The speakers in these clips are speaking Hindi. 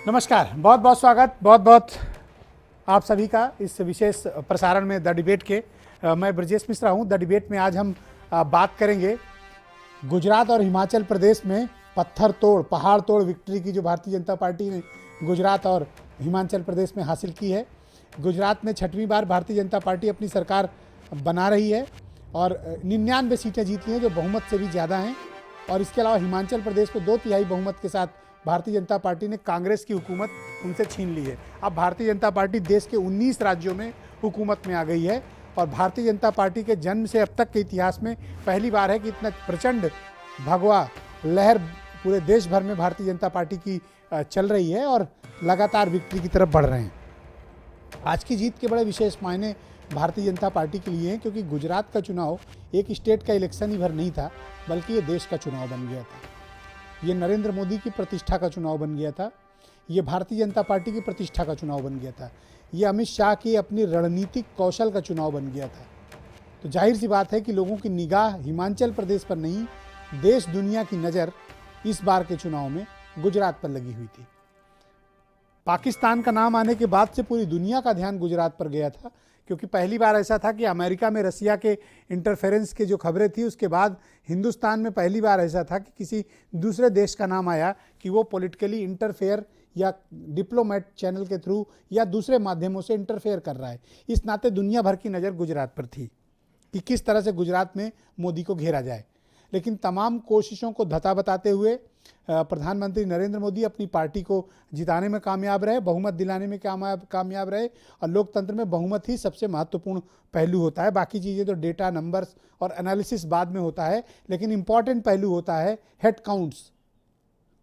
नमस्कार, बहुत बहुत स्वागत, बहुत बहुत आप सभी का इस विशेष प्रसारण में द डिबेट के। मैं ब्रजेश मिश्रा हूं। द डिबेट में आज हम बात करेंगे गुजरात और हिमाचल प्रदेश में पत्थर तोड़, पहाड़ तोड़ विक्ट्री की जो भारतीय जनता पार्टी ने गुजरात और हिमाचल प्रदेश में हासिल की है। गुजरात में 6वीं बार भारतीय जनता पार्टी अपनी सरकार बना रही है और 99 सीटें जीती हैं जो बहुमत से भी ज़्यादा हैं। और इसके अलावा हिमाचल प्रदेश में 2/3 बहुमत के साथ भारतीय जनता पार्टी ने कांग्रेस की हुकूमत उनसे छीन ली है। अब भारतीय जनता पार्टी देश के 19 राज्यों में हुकूमत में आ गई है और भारतीय जनता पार्टी के जन्म से अब तक के इतिहास में पहली बार है कि इतना प्रचंड भगवा लहर पूरे देश भर में भारतीय जनता पार्टी की चल रही है और लगातार विक्ट्री की तरफ बढ़ रहे हैं। आज की जीत के बड़े विशेष मायने भारतीय जनता पार्टी के लिए हैं, क्योंकि गुजरात का चुनाव एक स्टेट का इलेक्शन ही भर नहीं था, बल्कि ये देश का चुनाव बन गया था। ये नरेंद्र मोदी की प्रतिष्ठा का चुनाव बन गया था। ये भारतीय जनता पार्टी की प्रतिष्ठा का चुनाव बन गया था। ये अमित शाह की अपनी रणनीतिक कौशल का चुनाव बन गया था। तो जाहिर सी बात है कि लोगों की निगाह हिमाचल प्रदेश पर नहीं, देश दुनिया की नज़र इस बार के चुनाव में गुजरात पर लगी हुई थी। पाकिस्तान का नाम आने के बाद से पूरी दुनिया का ध्यान गुजरात पर गया था, क्योंकि पहली बार ऐसा था कि अमेरिका में रसिया के इंटरफेरेंस के जो खबरें थी उसके बाद हिंदुस्तान में पहली बार ऐसा था कि किसी दूसरे देश का नाम आया कि वो पॉलिटिकली इंटरफेयर या डिप्लोमेट चैनल के थ्रू या दूसरे माध्यमों से इंटरफेयर कर रहा है। इस नाते दुनिया भर की नज़र गुजरात पर थी कि किस तरह से गुजरात में मोदी को घेरा जाए। लेकिन तमाम कोशिशों को धता बताते हुए प्रधानमंत्री नरेंद्र मोदी अपनी पार्टी को जिताने में कामयाब रहे, बहुमत दिलाने में कामयाब रहे। और लोकतंत्र में बहुमत ही सबसे महत्वपूर्ण पहलू होता है। बाकी चीज़ें तो डेटा, नंबर्स और एनालिसिस बाद में होता है, लेकिन इम्पॉर्टेंट पहलू होता है हेड काउंट्स।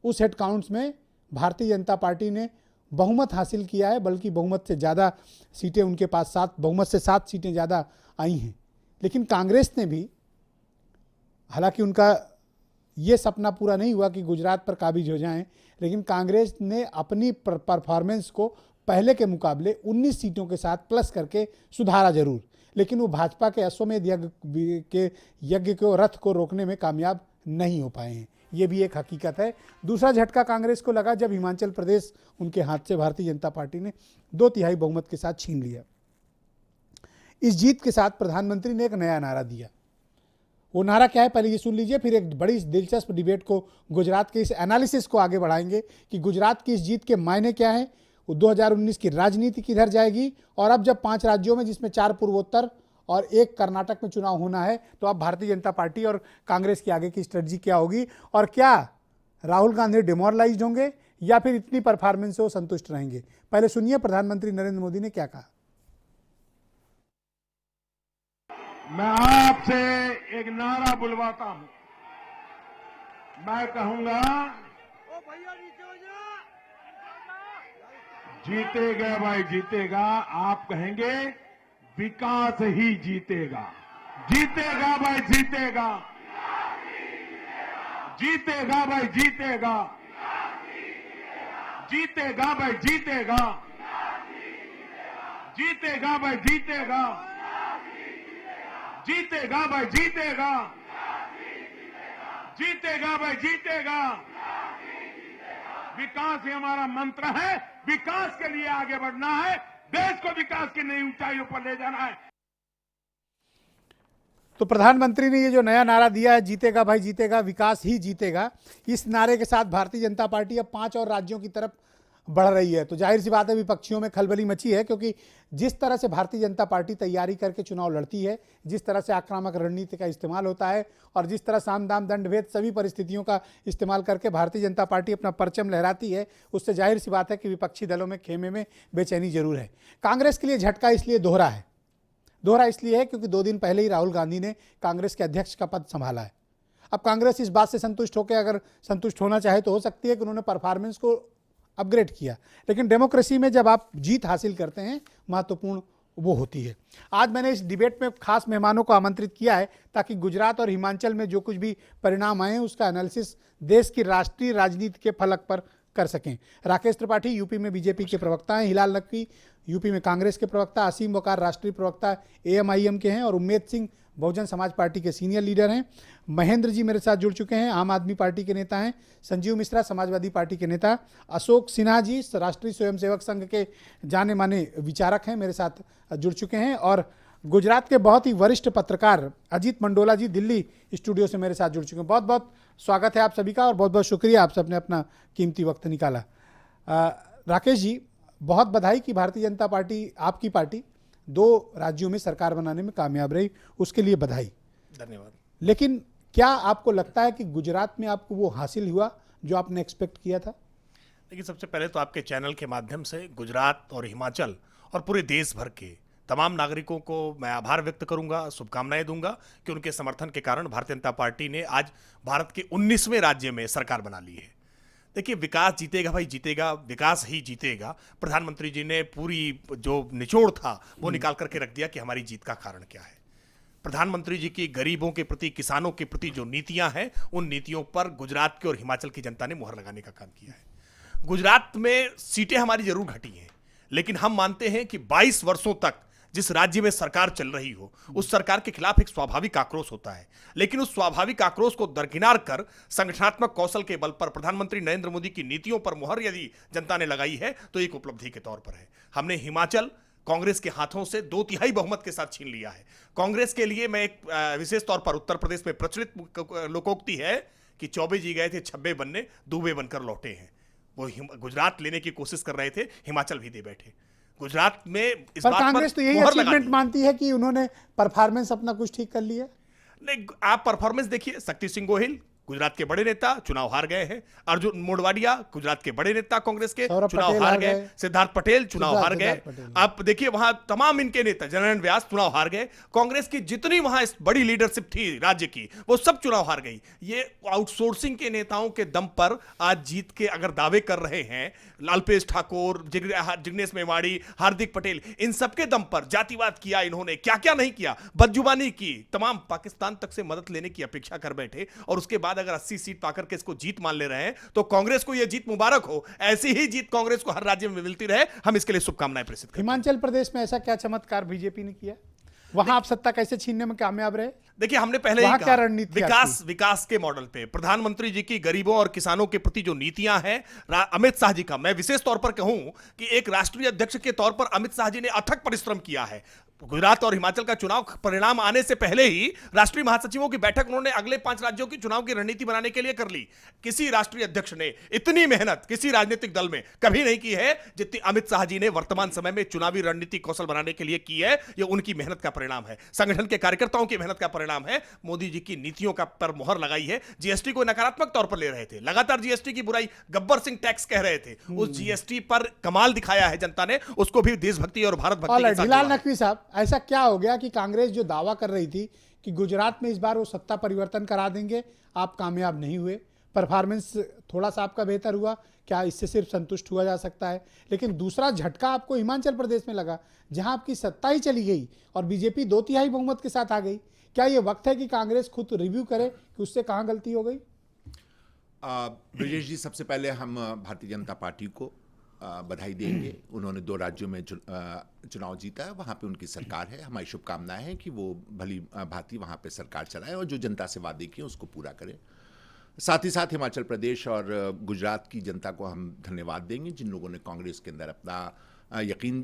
उस हेड काउंट्स में भारतीय जनता पार्टी ने बहुमत हासिल किया है, बल्कि बहुमत से ज़्यादा सीटें उनके पास, बहुमत से 7 सीटें ज़्यादा आई हैं। लेकिन कांग्रेस ने भी, हालांकि उनका ये सपना पूरा नहीं हुआ कि गुजरात पर काबिज हो जाएं, लेकिन कांग्रेस ने अपनी परफॉर्मेंस को पहले के मुकाबले 19 सीटों के साथ प्लस करके सुधारा जरूर, लेकिन वो भाजपा के अश्वमेध यज्ञ को, रथ को रोकने में कामयाब नहीं हो पाए हैं। ये भी एक हकीकत है। दूसरा झटका कांग्रेस को लगा जब हिमाचल प्रदेश उनके हाथ से भारतीय जनता पार्टी ने 2/3 बहुमत के साथ छीन लिया। इस जीत के साथ प्रधानमंत्री ने एक नया नारा दिया। वो नारा क्या है, पहले ये सुन लीजिए, फिर एक बड़ी दिलचस्प डिबेट को, गुजरात के इस एनालिसिस को आगे बढ़ाएंगे कि गुजरात की इस जीत के मायने क्या हैं, 2019 की राजनीति किधर जाएगी, और अब जब 5 राज्यों में, जिसमें 4 पूर्वोत्तर और 1 कर्नाटक में चुनाव होना है, तो अब भारतीय जनता पार्टी और कांग्रेस की आगे की स्ट्रेटजी क्या होगी, और क्या राहुल गांधी डिमोरलाइज्ड होंगे या फिर इतनी परफॉर्मेंस से वो संतुष्ट रहेंगे। पहले सुनिए प्रधानमंत्री नरेंद्र मोदी ने क्या कहा। मैं आपसे एक नारा बुलवाता हूं। मैं कहूंगा, जीतेगा भाई जीतेगा। आप कहेंगे विकास ही जीतेगा। जीतेगा भाई जीतेगा। जीतेगा भाई जीतेगा। जीतेगा भाई जीतेगा। जीतेगा भाई जीतेगा। जीतेगा भाई जीतेगा। जीतेगा भाई जीतेगा। विकास ही हमारा मंत्र है। विकास के लिए आगे बढ़ना है, देश को विकास की नई ऊंचाइयों पर ले जाना है। तो प्रधानमंत्री ने ये जो नया नारा दिया है, जीतेगा भाई जीतेगा, विकास ही जीतेगा, इस नारे के साथ भारतीय जनता पार्टी अब 5 और राज्यों की तरफ बढ़ रही है। तो जाहिर सी बात है विपक्षियों में खलबली मची है, क्योंकि जिस तरह से भारतीय जनता पार्टी तैयारी करके चुनाव लड़ती है, जिस तरह से आक्रामक रणनीति का इस्तेमाल होता है और जिस तरह साम दाम दंड भेद सभी परिस्थितियों का इस्तेमाल करके भारतीय जनता पार्टी अपना परचम लहराती है, उससे जाहिर सी बात है कि विपक्षी दलों में खेमे में बेचैनी जरूर है। कांग्रेस के लिए झटका इसलिए दोहरा है। दोहरा इसलिए है क्योंकि 2 दिन पहले ही राहुल गांधी ने कांग्रेस के अध्यक्ष का पद संभाला है। अब कांग्रेस इस बात से संतुष्ट होकर, अगर संतुष्ट होना चाहे तो हो सकती है कि उन्होंने परफॉर्मेंस को अपग्रेड किया, लेकिन डेमोक्रेसी में जब आप जीत हासिल करते हैं, महत्वपूर्ण वो होती है। आज मैंने इस डिबेट में खास मेहमानों को आमंत्रित किया है ताकि गुजरात और हिमाचल में जो कुछ भी परिणाम आए उसका एनालिसिस देश की राष्ट्रीय राजनीति के फलक पर कर सकें। राकेश त्रिपाठी यूपी में बीजेपी के प्रवक्ता हैं, हिलाल नकवी यूपी में कांग्रेस के प्रवक्ता, असीम वकार राष्ट्रीय प्रवक्ता एएमआईएम के हैं और उम्मेद सिंह बहुजन समाज पार्टी के सीनियर लीडर हैं। महेंद्र जी मेरे साथ जुड़ चुके हैं, आम आदमी पार्टी के नेता हैं। संजीव मिश्रा समाजवादी पार्टी के नेता। अशोक सिन्हा जी राष्ट्रीय स्वयंसेवक संघ के जाने माने विचारक हैं, मेरे साथ जुड़ चुके हैं। और गुजरात के बहुत ही वरिष्ठ पत्रकार अजीत मंडोला जी दिल्ली स्टूडियो से मेरे साथ जुड़ चुके हैं। बहुत बहुत स्वागत है आप सभी का और बहुत बहुत शुक्रिया आप सबने अपना कीमती वक्त निकाला। राकेश जी, बहुत बधाई कि भारतीय जनता पार्टी, आपकी पार्टी 2 राज्यों में सरकार बनाने में कामयाब रही, उसके लिए बधाई। धन्यवाद। लेकिन क्या आपको लगता है कि गुजरात में आपको वो हासिल हुआ जो आपने एक्सपेक्ट किया था? देखिए, सबसे पहले तो आपके चैनल के माध्यम से गुजरात और हिमाचल और पूरे देश भर के तमाम नागरिकों को मैं आभार व्यक्त करूंगा, शुभकामनाएं दूंगा कि उनके समर्थन के कारण भारतीय जनता पार्टी ने आज भारत के 19वें राज्य में सरकार बना ली है। देखिए, विकास जीतेगा भाई, जीतेगा, विकास ही जीतेगा। प्रधानमंत्री जी ने पूरी जो निचोड़ था वो निकाल करके रख दिया कि हमारी जीत का कारण क्या है। प्रधानमंत्री जी की गरीबों के प्रति, किसानों के प्रति जो नीतियां हैं, उन नीतियों पर गुजरात के और हिमाचल की जनता ने मुहर लगाने का काम किया है। गुजरात में सीटें हमारी जरूर घटी हैं, लेकिन हम मानते हैं कि 22 वर्षों तक जिस राज्य में सरकार चल रही हो, उस सरकार के खिलाफ एक स्वाभाविक आक्रोश होता है, लेकिन उस स्वाभाविक आक्रोश को दरकिनार कर संगठनात्मक कौशल के बल पर प्रधानमंत्री नरेंद्र मोदी की नीतियों पर मुहर यदि जनता ने लगाई है तो एक उपलब्धि के तौर पर है। हमने हिमाचल कांग्रेस के हाथों से 2/3 बहुमत के साथ छीन लिया है। कांग्रेस के लिए मैं एक विशेष तौर पर उत्तर प्रदेश में प्रचलित लोकोक्ति है कि चौबे जी गए थे छब्बे बनने, दूबे बनकर लौटे हैं। वो गुजरात लेने की कोशिश कर रहे थे, हिमाचल भी दे बैठे। गुजरात में इस पर बात कांग्रेस तो यही अचीवमेंट मानती है कि उन्होंने परफॉर्मेंस अपना कुछ ठीक कर लिया। नहीं, आप परफॉर्मेंस देखिए। शक्ति सिंह गोहिल गुजरात के बड़े नेता चुनाव हार गए हैं। अर्जुन मोडवाडिया गुजरात के बड़े नेता कांग्रेस के चुनाव हार गए। सिद्धार्थ पटेल चुनाव हार गए। आप देखिए वहां तमाम इनके नेता, जनरल व्यास चुनाव हार गए। कांग्रेस की जितनी वहां बड़ी लीडरशिप थी राज्य की, वो सब चुनाव हार गई। ये आउटसोर्सिंग के नेताओं के दम पर आज जीत के अगर दावे कर रहे हैं, लालपेश ठाकुर, जिग्नेश मेवाड़ी, हार्दिक पटेल, इन सबके दम पर जातिवाद किया इन्होंने, क्या क्या नहीं किया, बदजुबानी की, तमाम पाकिस्तान तक से मदद लेने की अपेक्षा कर बैठे और उसके बाद अगर 80 सीट पाकर के इसको जीत मान ले रहे हैं तो कांग्रेस को यह जीत मुबारक हो। ऐसी ही जीत कांग्रेस को हर राज्य में मिलती रहे, हम इसके लिए शुभकामनाएं प्रेषित करते हैं। हिमाचल प्रदेश में ऐसा क्या चमत्कार बीजेपी ने किया? वहां आप सत्ता कैसे छीनने में कामयाब रहे? देखिए, हमने पहले ही क्या कहा, विकास के मॉडल पे प्रधानमंत्री जी की गरीबों और किसानों के प्रति जो नीतियां हैं, अमित शाह जी का मैं विशेष तौर पर कहूं कि एक राष्ट्रीय अध्यक्ष के तौर पर अमित शाह जी ने अथक परिश्रम किया है। गुजरात और हिमाचल का चुनाव परिणाम आने से पहले ही राष्ट्रीय महासचिवों की बैठक उन्होंने अगले 5 राज्यों की चुनाव की रणनीति बनाने के लिए कर ली। किसी राष्ट्रीय अध्यक्ष ने इतनी मेहनत किसी राजनीतिक दल में कभी नहीं की है जितनी अमित शाह जी ने वर्तमान समय में चुनावी रणनीति कौशल बनाने के लिए की है। यह उनकी मेहनत का परिणाम है, संगठन के कार्यकर्ताओं की मेहनत का परिणाम है। मोदी जी की नीतियों का पर मुहर लगाई है। जीएसटी को नकारात्मक तौर पर ले रहे थे, लगातार जीएसटी की बुराई, गब्बर सिंह टैक्स कह रहे थे, उस जीएसटी पर कमाल दिखाया है जनता ने, उसको भी देशभक्ति और भारत भक्ति के साथ। हिलाल नकवी साहब, ऐसा क्या हो गया कि कांग्रेस जो दावा कर रही थी कि गुजरात में इस बार वो सत्ता परिवर्तन करा देंगे, आप कामयाब नहीं हुए? परफॉर्मेंस थोड़ा सा आपका बेहतर हुआ, क्या इससे सिर्फ संतुष्ट हुआ जा सकता है? लेकिन दूसरा झटका आपको हिमाचल प्रदेश में लगा, जहां आपकी सत्ता ही चली गई और बीजेपी 2/3 बहुमत के साथ आ गई। क्या ये वक्त है कि कांग्रेस खुद रिव्यू करे कि उससे कहां गलती हो गई? ब्रजेश जी, सबसे पहले हम भारतीय जनता पार्टी को बधाई देंगे। उन्होंने 2 राज्यों में चुनाव जीता है, वहाँ पे उनकी सरकार है। हमारी शुभकामनाएं हैं कि वो भली भांति वहाँ पे सरकार चलाए और जो जनता से वादे किए उसको पूरा करें। साथ ही साथ हिमाचल प्रदेश और गुजरात की जनता को हम धन्यवाद देंगे जिन लोगों ने कांग्रेस के अंदर अपना यकीन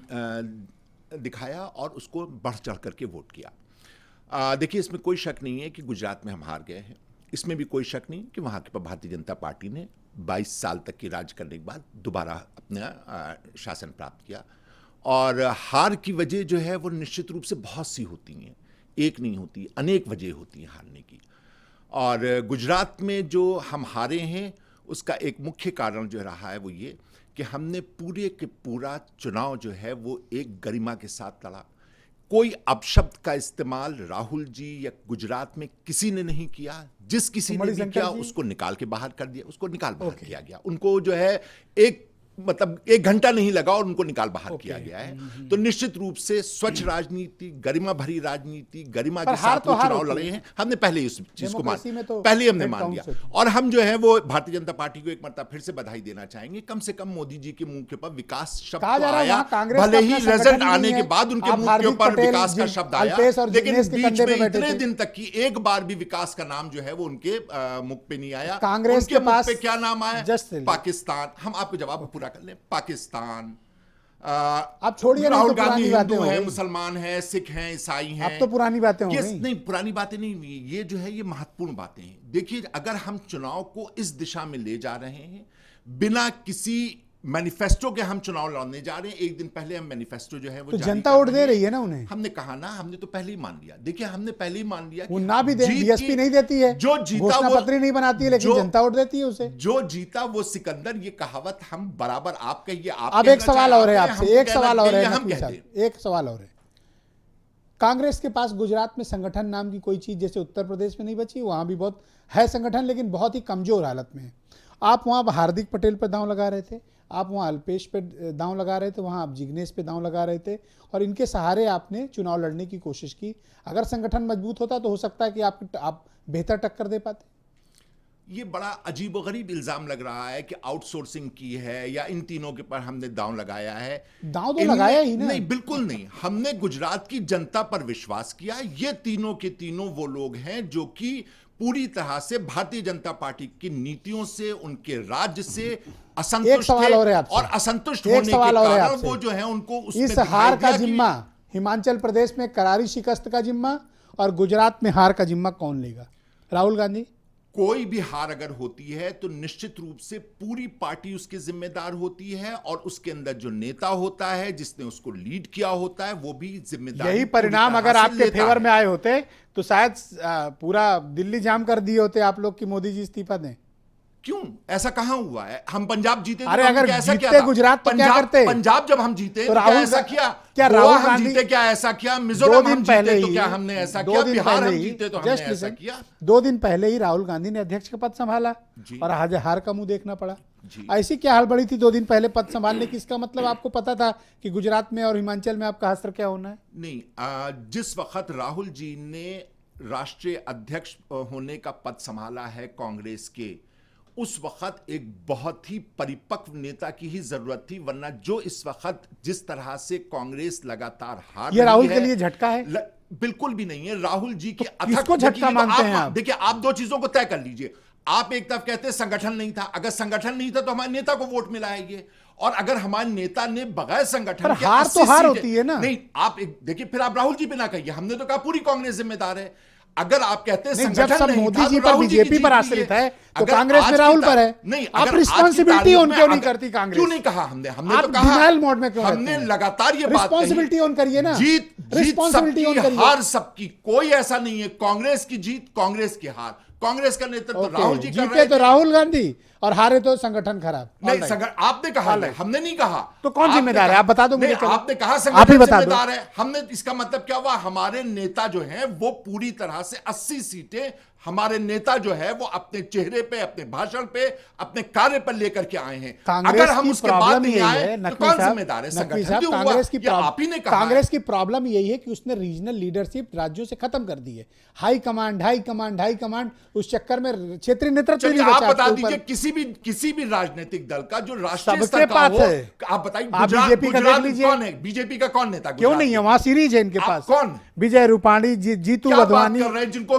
दिखाया और उसको बढ़ चढ़ करके वोट किया। देखिए, इसमें कोई शक नहीं है कि गुजरात में हम हार गए हैं। इसमें भी कोई शक नहीं कि वहाँ की भारतीय जनता पार्टी ने 22 साल तक की राज करने के बाद दोबारा अपना शासन प्राप्त किया। और हार की वजह जो है वो निश्चित रूप से बहुत सी होती हैं, एक नहीं होती, अनेक वजह होती हैं हारने की। और गुजरात में जो हम हारे हैं उसका एक मुख्य कारण जो रहा है वो ये कि हमने पूरे के पूरा चुनाव जो है वो एक गरिमा के साथ लड़ा। कोई अपशब्द का इस्तेमाल राहुल जी या गुजरात में किसी ने नहीं किया। जिस किसी ने भी किया उसको निकाल के बाहर कर दिया, उसको निकाल बाहर किया गया। उनको जो है एक मतलब 1 घंटा नहीं लगा और उनको निकाल बाहर किया गया है। तो निश्चित रूप से स्वच्छ राजनीति, गरिमा भरी राजनीति, गरिमा के साथ वो चुनाव लड़े हैं। हमने पहले इस चीज को पहले हमने मान लिया, और हम जो है वो भारतीय जनता पार्टी को एक मरतबा फिर से बधाई देना चाहेंगे। कम से कम मोदी जी के मुंह के ऊपर विकास शब्द आया, भले ही रिजल्ट आने के बाद उनके मुंह के ऊपर विकास का शब्द आया, लेकिन बीच में इतने दिन तक की एक बार भी विकास का नाम जो है वो उनके मुख पे नहीं आया। कांग्रेस के मुख पे क्या नाम आया? पाकिस्तान। हम आपको जवाब पूरा कर लें, पाकिस्तान। आप छोड़िए, राहुल गांधी हिंदू है, मुसलमान है, सिख हैं, ईसाई हैं। अब तो पुरानी बातें हो गई। नहीं, पुरानी बातें नहीं हुई, ये जो है ये महत्वपूर्ण बातें हैं। देखिए, अगर हम चुनाव को इस दिशा में ले जा रहे हैं, बिना किसी मैनिफेस्टो के हम चुनाव लड़ने जा रहे हैं, एक दिन पहले हम मैनिफेस्टो जो है वो तो जनता वोट दे रही है ना उन्हें। हमने कहा ना, हमने तो पहले ही मान लिया। देखिए, हमने पहले ही मान लिया वो ना भी दे, बीएसपी नहीं देती है, जो जीता वो पत्री नहीं बनाती है, लेकिन जनता वोट देती है उसे। जो जीता वो सिकंदर, ये कहावत हम बराबर, आप कहिए, आप। अब एक सवाल और है आपसे, एक सवाल और है, एक सवाल और है। कांग्रेस के पास गुजरात में संगठन नाम की कोई चीज जैसे उत्तर प्रदेश में नहीं बची, वहां भी बहुत है संगठन, लेकिन बहुत ही कमजोर हालत में है। आप वहां हार्दिक पटेल पर दांव लगा रहे थे, आप वहाँ अल्पेश पे दांव लगा रहे थे, वहाँ आप जिग्नेश पे दांव लगा रहे थे, और इनके सहारे आपने चुनाव लड़ने की कोशिश की। अगर संगठन मजबूत होता तो हो सकता है कि आप बेहतर टक्कर दे पाते। ये बड़ा अजीबोगरीब इल्जाम लग रहा है कि आउटसोर्सिंग की है या इन तीनों के पर हमने दांव लगाया है। दांव तो लगाया ही ना। नहीं, बिल्कुल नहीं। हमने गुजरात की जनता पर विश्वास किया। ये तीनों के तीनों वो लोग हैं जो कि पूरी तरह से भारतीय जनता पार्टी की नीतियों से, उनके राज्य से असंतुष्ट थे, और असंतुष्ट होने के कारण वो जो है उनको इस हार का जिम्मा, हिमाचल प्रदेश में करारी शिकस्त का जिम्मा और गुजरात में हार का जिम्मा कौन लेगा? राहुल गांधी। कोई भी हार अगर होती है तो निश्चित रूप से पूरी पार्टी उसके जिम्मेदार होती है, और उसके अंदर जो नेता होता है, जिसने उसको लीड किया होता है, वो भी जिम्मेदार। यही परिणाम अगर आपके फेवर में आए होते तो शायद पूरा दिल्ली जाम कर दिए होते आप लोग कि मोदी जी इस्तीफा दें। क्यों? ऐसा कहां हुआ है? हम पंजाब जीते, अरे अगर जीतते गुजरात तो क्या करते? पंजाब जब हम जीते तो राहुल ऐसा किया, क्या राहुल गांधी जीते क्या ऐसा किया? मिजोरम हम जीते तो क्या हमने ऐसा किया? बिहार हम जीते तो हमने ऐसा किया? 2 दिन पहले ही राहुल गांधी ने अध्यक्ष का पद संभाला और आज हार का मुंह देखना पड़ा। ऐसी क्या हड़बड़ी थी 2 दिन पहले पद संभालने की? इसका मतलब आपको पता था कि गुजरात में और हिमाचल में आपका असर क्या होना है? नहीं, जिस वक्त राहुल जी ने राष्ट्रीय अध्यक्ष होने का पद संभाला है कांग्रेस के, उस वक्त एक बहुत ही परिपक्व नेता की ही जरूरत थी, वरना जो इस वक्त जिस तरह से कांग्रेस लगातार हार, ये राहुल के लिए झटका है? बिल्कुल भी नहीं है। राहुल जी की किसको झटका मानते हैं आप? देखिए, आप 2 चीजों को तय कर लीजिए। आप एक तरफ कहते हैं संगठन नहीं था, अगर संगठन नहीं था तो हमारे नेता को वोट मिला है ये, और अगर हमारे नेता ने बगैर संगठन के हार तो हार होती है ना। नहीं, आप देखिए, फिर आप राहुल जी पे ना कहिए, हमने तो कहा पूरी कांग्रेस जिम्मेदार है। अगर आप कहते हैं जब मोदी जी पर बीजेपी पर आश्रित है तो कांग्रेस में राहुल पर है। नहीं, आप रिस्पांसिबिलिटी ऑन क्यों नहीं करती कांग्रेस? क्यों नहीं कहा हमने तो कहा डिनायल मोड में क्यों? हमने लगातार ये बात रिस्पांसिबिलिटी ऑन करिए ना। जीत रिस्पांसिबिलिटी ऑन करिए। हार सबकी, कोई ऐसा नहीं है कांग्रेस की जीत, कांग्रेस की हार। कांग्रेस का नेतृत्व राहुल जी कर रहे हैं, तो राहुल गांधी, और हारे तो संगठन खराब। नहीं, आपने कहा, हमने नहीं कहा। तो कौन जिम्मेदार है? आप बता दो मुझे। आपने कहा संगठन जिम्मेदार है, हमने, इसका मतलब क्या हुआ? हमारे नेता जो हैं वो पूरी तरह से 80 सीटें हमारे नेता जो है वो अपने चेहरे पे, अपने भाषण पे, अपने कार्य पर लेकर के आए हैं। अगर हम उसके बाद नहीं आए तो कौन जिम्मेदार है? संगठन जो हुआ, आप ही ने कहा। कांग्रेस की प्रॉब्लम यही है कि उसने रीजनल लीडरशिप राज्यों से खत्म कर दी है। हाई कमांड, उस चक्कर में क्षेत्रीय नेतृत्व नहीं बचा। आप बता दीजिए किसी भी राजनीतिक दल का जो राष्ट्रीय स्तर का हो, आप बताइए। बीजेपी का देख लीजिए, कौन है बीजेपी का? कौन नेता? क्यों नहीं है? वहां सीरीज है इनके पास। कौन? विजय रूपाणी, जीतू वाधवानी,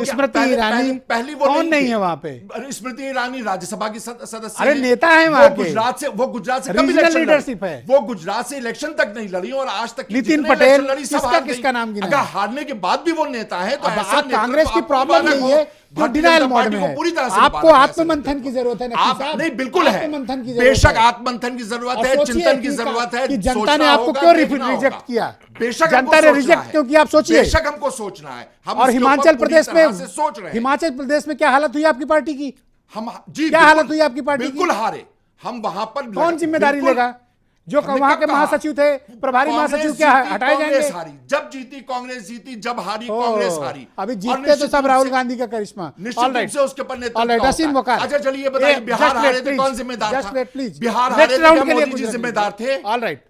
स्मृति ईरानी, पहली वो कौन नहीं है वहां पे? स्मृति ईरानी राज्यसभा की सदस्य, अरे नेता है वहां के। वो गुजरात से रीजनल लीडरशिप है। वो गुजरात से इलेक्शन तक नहीं लड़ी, और आज तक नितिन पटेल, किसका नाम गिना? अगर हारने के बाद भी वो नेता है तो कांग्रेस की प्रॉब्लम यही है जो डिनायल मोड में है। पूरी तरह से आपको आत्ममंथन की जरूरत है। नहीं, बिल्कुल है, बेशक आत्ममंथन की जरूरत है, चिंतन की जरूरत है। जनता ने आपको क्यों रिजेक्ट किया? बेशक जनता ने रिजेक्ट क्यों किया? आप सोचिए। बेशक हमको सोचना है। और हिमाचल प्रदेश में सोच रहे हैं, हिमाचल प्रदेश में क्या हालत हुई आपकी पार्टी की? हम जी क्या हालत हुई आपकी पार्टी की? बिल्कुल हारे हम वहां पर। कौन जिम्मेदारी लेगा? जो हमने वहां कब के कहा? महासचिव थे, प्रभारी कांग्रेस महासचिव क्या जीती, हटाए कांग्रेस जाएंगे? हारी। जब जीती कांग्रेस जीती, जब हारी ओ, कांग्रेस हारी। अभी और जीतते तो निश्चित सब रूप राहुल से- गांधी का करिश्मा। निश्चित रूप से उसके ऊपर नेतृत्व ऑलराइट, का असीम होता है। वकार। अच्छा चलिए बताइए, बिहार हारे थे कौन जिम्मेदार था? बिहार हारे थे क्या मोदी जी जिम्मेदार थे? ऑलराइट,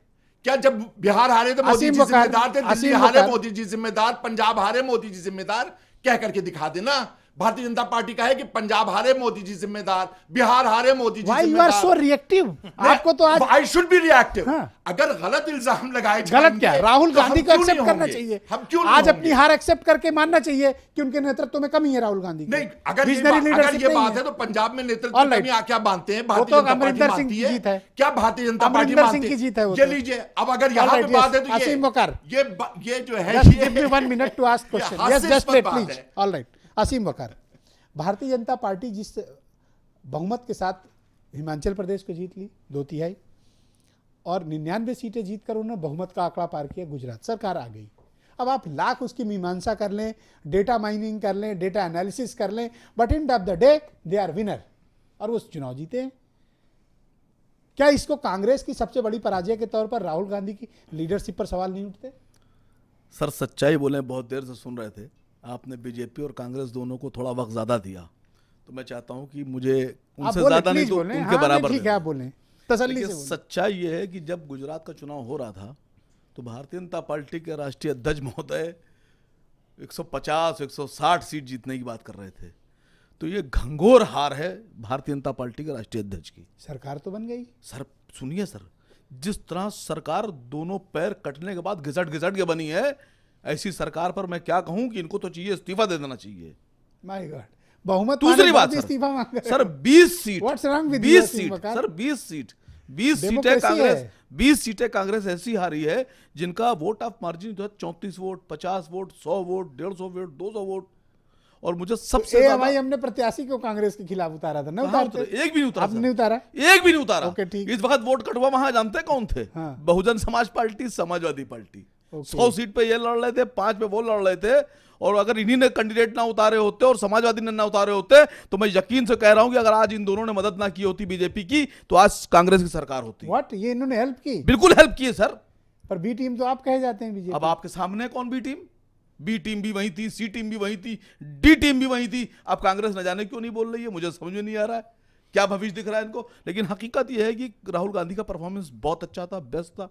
क्या जब बिहार हारे तो मोदी असीम जी वकार, जिम्मेदार थे? दिल्ली असीम हारे वकार। मोदी जी जिम्मेदार, पंजाब हारे मोदी जी जिम्मेदार? कह करके दिखा देना। भारतीय जनता पार्टी का है कि पंजाब हारे मोदी जी जिम्मेदार, बिहार हारे Modi ji why you are जिम्मेदार। सो रिएक्टिव? आपको तो आज आई शुड बी रिएक्टिव। हाँ। अगर गलत इल्जाम लगाए गलत जाएंगे, क्या? राहुल तो हम गांधी को क्यों एक्सेप्ट नहीं करना होंगे? चाहिए। हम क्यों नहीं आज होंगे? अपनी हार एक्सेप्ट करके मानना चाहिए कि उनके नेतृत्व में कमी है राहुल गांधी की। नहीं, अगर ये Visionary अगर leadership ये नहीं बात है तो पंजाब में नेतृत्व All right. कमी क्या मानते हैं? वो भारतीय तो जनता पार्टी अमरिंदर सिंह मानती की जीत है। क्या भारतीय जनता पार्टी अमरिंदर मानती सिंह है? की जीत है वो ये तो। लीजिए, अब अगर यहाँ All पे right, बात yes. है तो असीम वकार। ये जो है Just ये give me 1 minute to ask question. ये Yes, just हास्यास्पद wait, बात please. है। All right. असीम वकार, भारतीय जनता पार्टी जिस बहुमत के साथ हिमाचल प्रदेश को जीत ली 2/3 और 99 सीटें जीतकर उन्होंने बहुमत का आंकड़ा पार किया, गुजरात सरकार आ गई। अब आप लाख उसकी मीमांसा कर लें, डेटा माइनिंग कर लें, डेटा एनालिसिस कर लें, but end of the day they are winner और वो चुनाव जीते हैं। क्या इसको कांग्रेस की सबसे बड़ी पराजय के तौर पर राहुल गांधी की लीडरशिप पर सवाल नहीं उठते? सर सच्चाई बोले, बहुत देर से सुन रहे थे आपने। बीजेपी और कांग्रेस दोनों को थोड़ा वक्त ज्यादा दिया, तो मैं चाहता हूं कि मुझे आप उनसे बोले, ज्यादा नहीं प्लीज तो बोलें। उनके हाँ, बराबर ठीक दे है, आप दें। बोलें तसल्ली लेकिन से बोलें। सच्चाई ये है कि जब गुजरात का चुनाव हो रहा था तो भारतीय जनता पार्टी के राष्ट्रीय अध्यक्ष महोदय 150 160 सीट जीतने की बात कर रहे थे। तो ये घंघोर हार है भारतीय जनता पार्टी के राष्ट्रीय अध्यक्ष की। सरकार तो बन गई। सर सुनिए सर, जिस तरह सरकार दोनों पैर कटने के बाद घिसट घिसट के बनी है, ऐसी सरकार पर मैं क्या कहूं कि इनको तो चाहिए इस्तीफा दे देना चाहिए। माय गॉड, बहुमत दूसरी पाने बात पर भी इस्तीफा मांग रहे सर, हो। 20 seat, What's wrong with 20 you, seat Waqar? Sir, 20 सीटें डेमोक्रेसी कांग्रेस, है। 20 सीटें कांग्रेस ऐसी हारी है जिनका वोट ऑफ मार्जिन जो है 34 vote, 50 vote, 100 vote, 150 vote, 200 vote. और मुझे सबसे ज्यादा AMI हमने प्रत्याशी को कांग्रेस के खिलाफ उतारा था, नहीं कहाँ उतारते? उतरे? एक भी नहीं उतारा आपने सर। नहीं उतारा? एक भी नहीं उतारा। ओके, ठीक। इस वक्त वोट कटवा वहां जानते हैं कौन थे? हाँ। Bahujan Samaj party, Samajwadi party. Okay. 100 seat पे ये लड़ रहे थे, 5 पे वो लड़ रहे थे। और अगर इन्हीं ने कैंडिडेट ना उतारे होते और समाजवादी ने ना उतारे होते तो मैं यकीन से कह रहा हूं कि अगर आज इन दोनों ने मदद ना की होती बीजेपी की तो आज कांग्रेस की सरकार होती। व्हाट, ये इन्होंने हेल्प की? बिल्कुल हेल्प की है सर। पर बी टीम तो आप कहे जाते हैं बीजेपी। अब आपके सामने कौन बी टीम? बी टीम भी वही थी, सी टीम भी वही थी, डी टीम भी वही थी। अब कांग्रेस न जाने क्यों नहीं बोल रही है, मुझे समझ में नहीं आ रहा है क्या भविष्य दिख रहा है इनको। लेकिन हकीकत यह है कि राहुल गांधी का परफॉर्मेंस बहुत अच्छा था, बेस्ट था।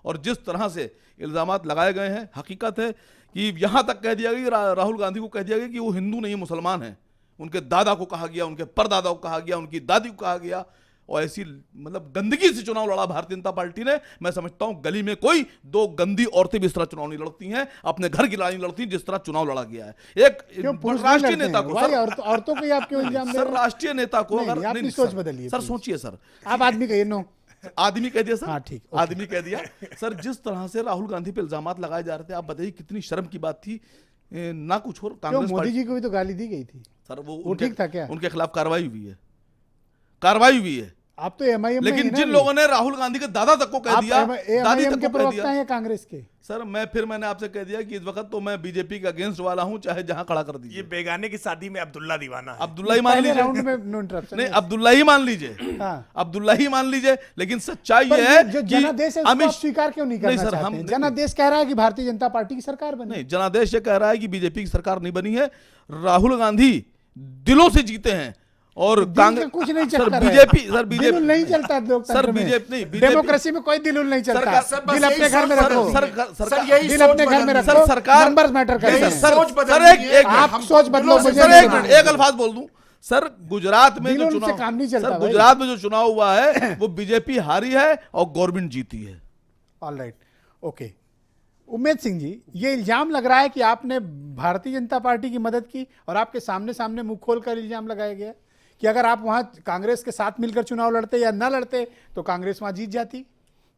और जिस तरह से इल्जामात लगाए गए हैं, हकीकत है कि यहां तक कह दिया गया कि राहुल गांधी को कह दिया गया कि वो हिंदू नहीं है, मुसलमान है। उनके दादा को कहा गया, उनके परदादा को कहा गया, उनकी दादी को कहा गया। और ऐसी मतलब गंदगी से चुनाव लड़ा भारतीय जनता पार्टी ने। मैं समझता हूं गली में कोई दो गंदी औरतें भी इस तरह चुनाव नहीं लड़ती हैं, अपने घर की लड़ाई लड़ती हैं जिस तरह चुनाव लड़ा गया है। एक क्यों पुरुष राष्ट्रीय नहीं लड़ते नेता हैं? को भाई, सर, औरतों को ही आप क्यों इल्जाम दे सर रहे हो? राष्ट्रीय नेता को नहीं, अगर नहीं, अपनी नहीं, सोच सर, बदलिए, सर please। सोचिए सर, आप आदमी कहिए नो। आदमी कह दिया सर। हाँ, ठीक, ओके। आदमी कह दिया सर। जिस तरह से राहुल गांधी पे इल्जामात लगाए जा रहे थे, आप बताइए कितनी शर्म की बात थी। ना कुछ और क्यों, कांग्रेस मोदी पार्टी जी को भी तो गाली दी गई थी। सर वो ठीक था क्या? उनके खिलाफ कार्रवाई हुई है, कार्रवाई हुई है। आप तो MIM में लेकिन हैं ना जिन अभी। लोगों ने राहुल गांधी के दादा तक को कह आप दिया, दादी MIM तक के को कह प्रवक्ता दिया, हैं कांग्रेस के। सर मैंने आपसे कह दिया कि इस वक्त तो मैं बीजेपी के अगेंस्ट वाला हूं, चाहे जहां खड़ा कर ये दीजिए। बेगाने की शादी में अब्दुल्ला दीवाना है। अब्दुल्ला ही मान पहले लीजिए, राउंड में नो इंटरप्शन। नहीं अब्दुल्ला ही मान लीजिए, हाँ। अब्दुल्ला ही मान लीजिए। लेकिन सच्चाई पर ये है जो कि जनादेश है उसको अमित आप स्वीकार क्यों नहीं करना सर, चाहते हम हैं? जनादेश कह रहा है कि भारतीय जनता पार्टी की सरकार बनी। नहीं, जनादेश ये कह रहा है कि बीजेपी की सरकार नहीं बनी है। राहुल गांधी दिलों से जीते हैं और कांग्रेस कुछ नहीं चलता सर बीजेपी दिल नहीं चलता लोकतंत्र सर में। बीजेपी नहीं, डेमोक्रेसी में कोई दिल नहीं चलता। सर, बस दिल यही अपने घर में सोच- रखो। सर यही दिल सोच अपने घर में बदलनी रखो। है। सरकार- नंबर्स मैटर करते यही हैं। सोच सर बदलनी एक है। आप हम सोच बदलो, दिलों से मुझे सर नहीं एक मानना। मिनट, एक अल्फाज बोल दूं सर। गुजरात में दिलों जो से चुनाव काम नहीं चलता सर भाई। गुजरात में जो चुनाव हुआ है वो बीजेपी हारी है और गवर्नमेंट जीती है। Alright, okay. उमेद सिंह जी, ये इल्जाम लग रहा है कि आपने भारतीय जनता पार्टी की मदद की और आपके सामने सामने मुंह खोलकर इल्जाम लगाया गया कि अगर आप वहां कांग्रेस के साथ मिलकर चुनाव लड़ते या ना लड़ते तो कांग्रेस वहां जीत जाती।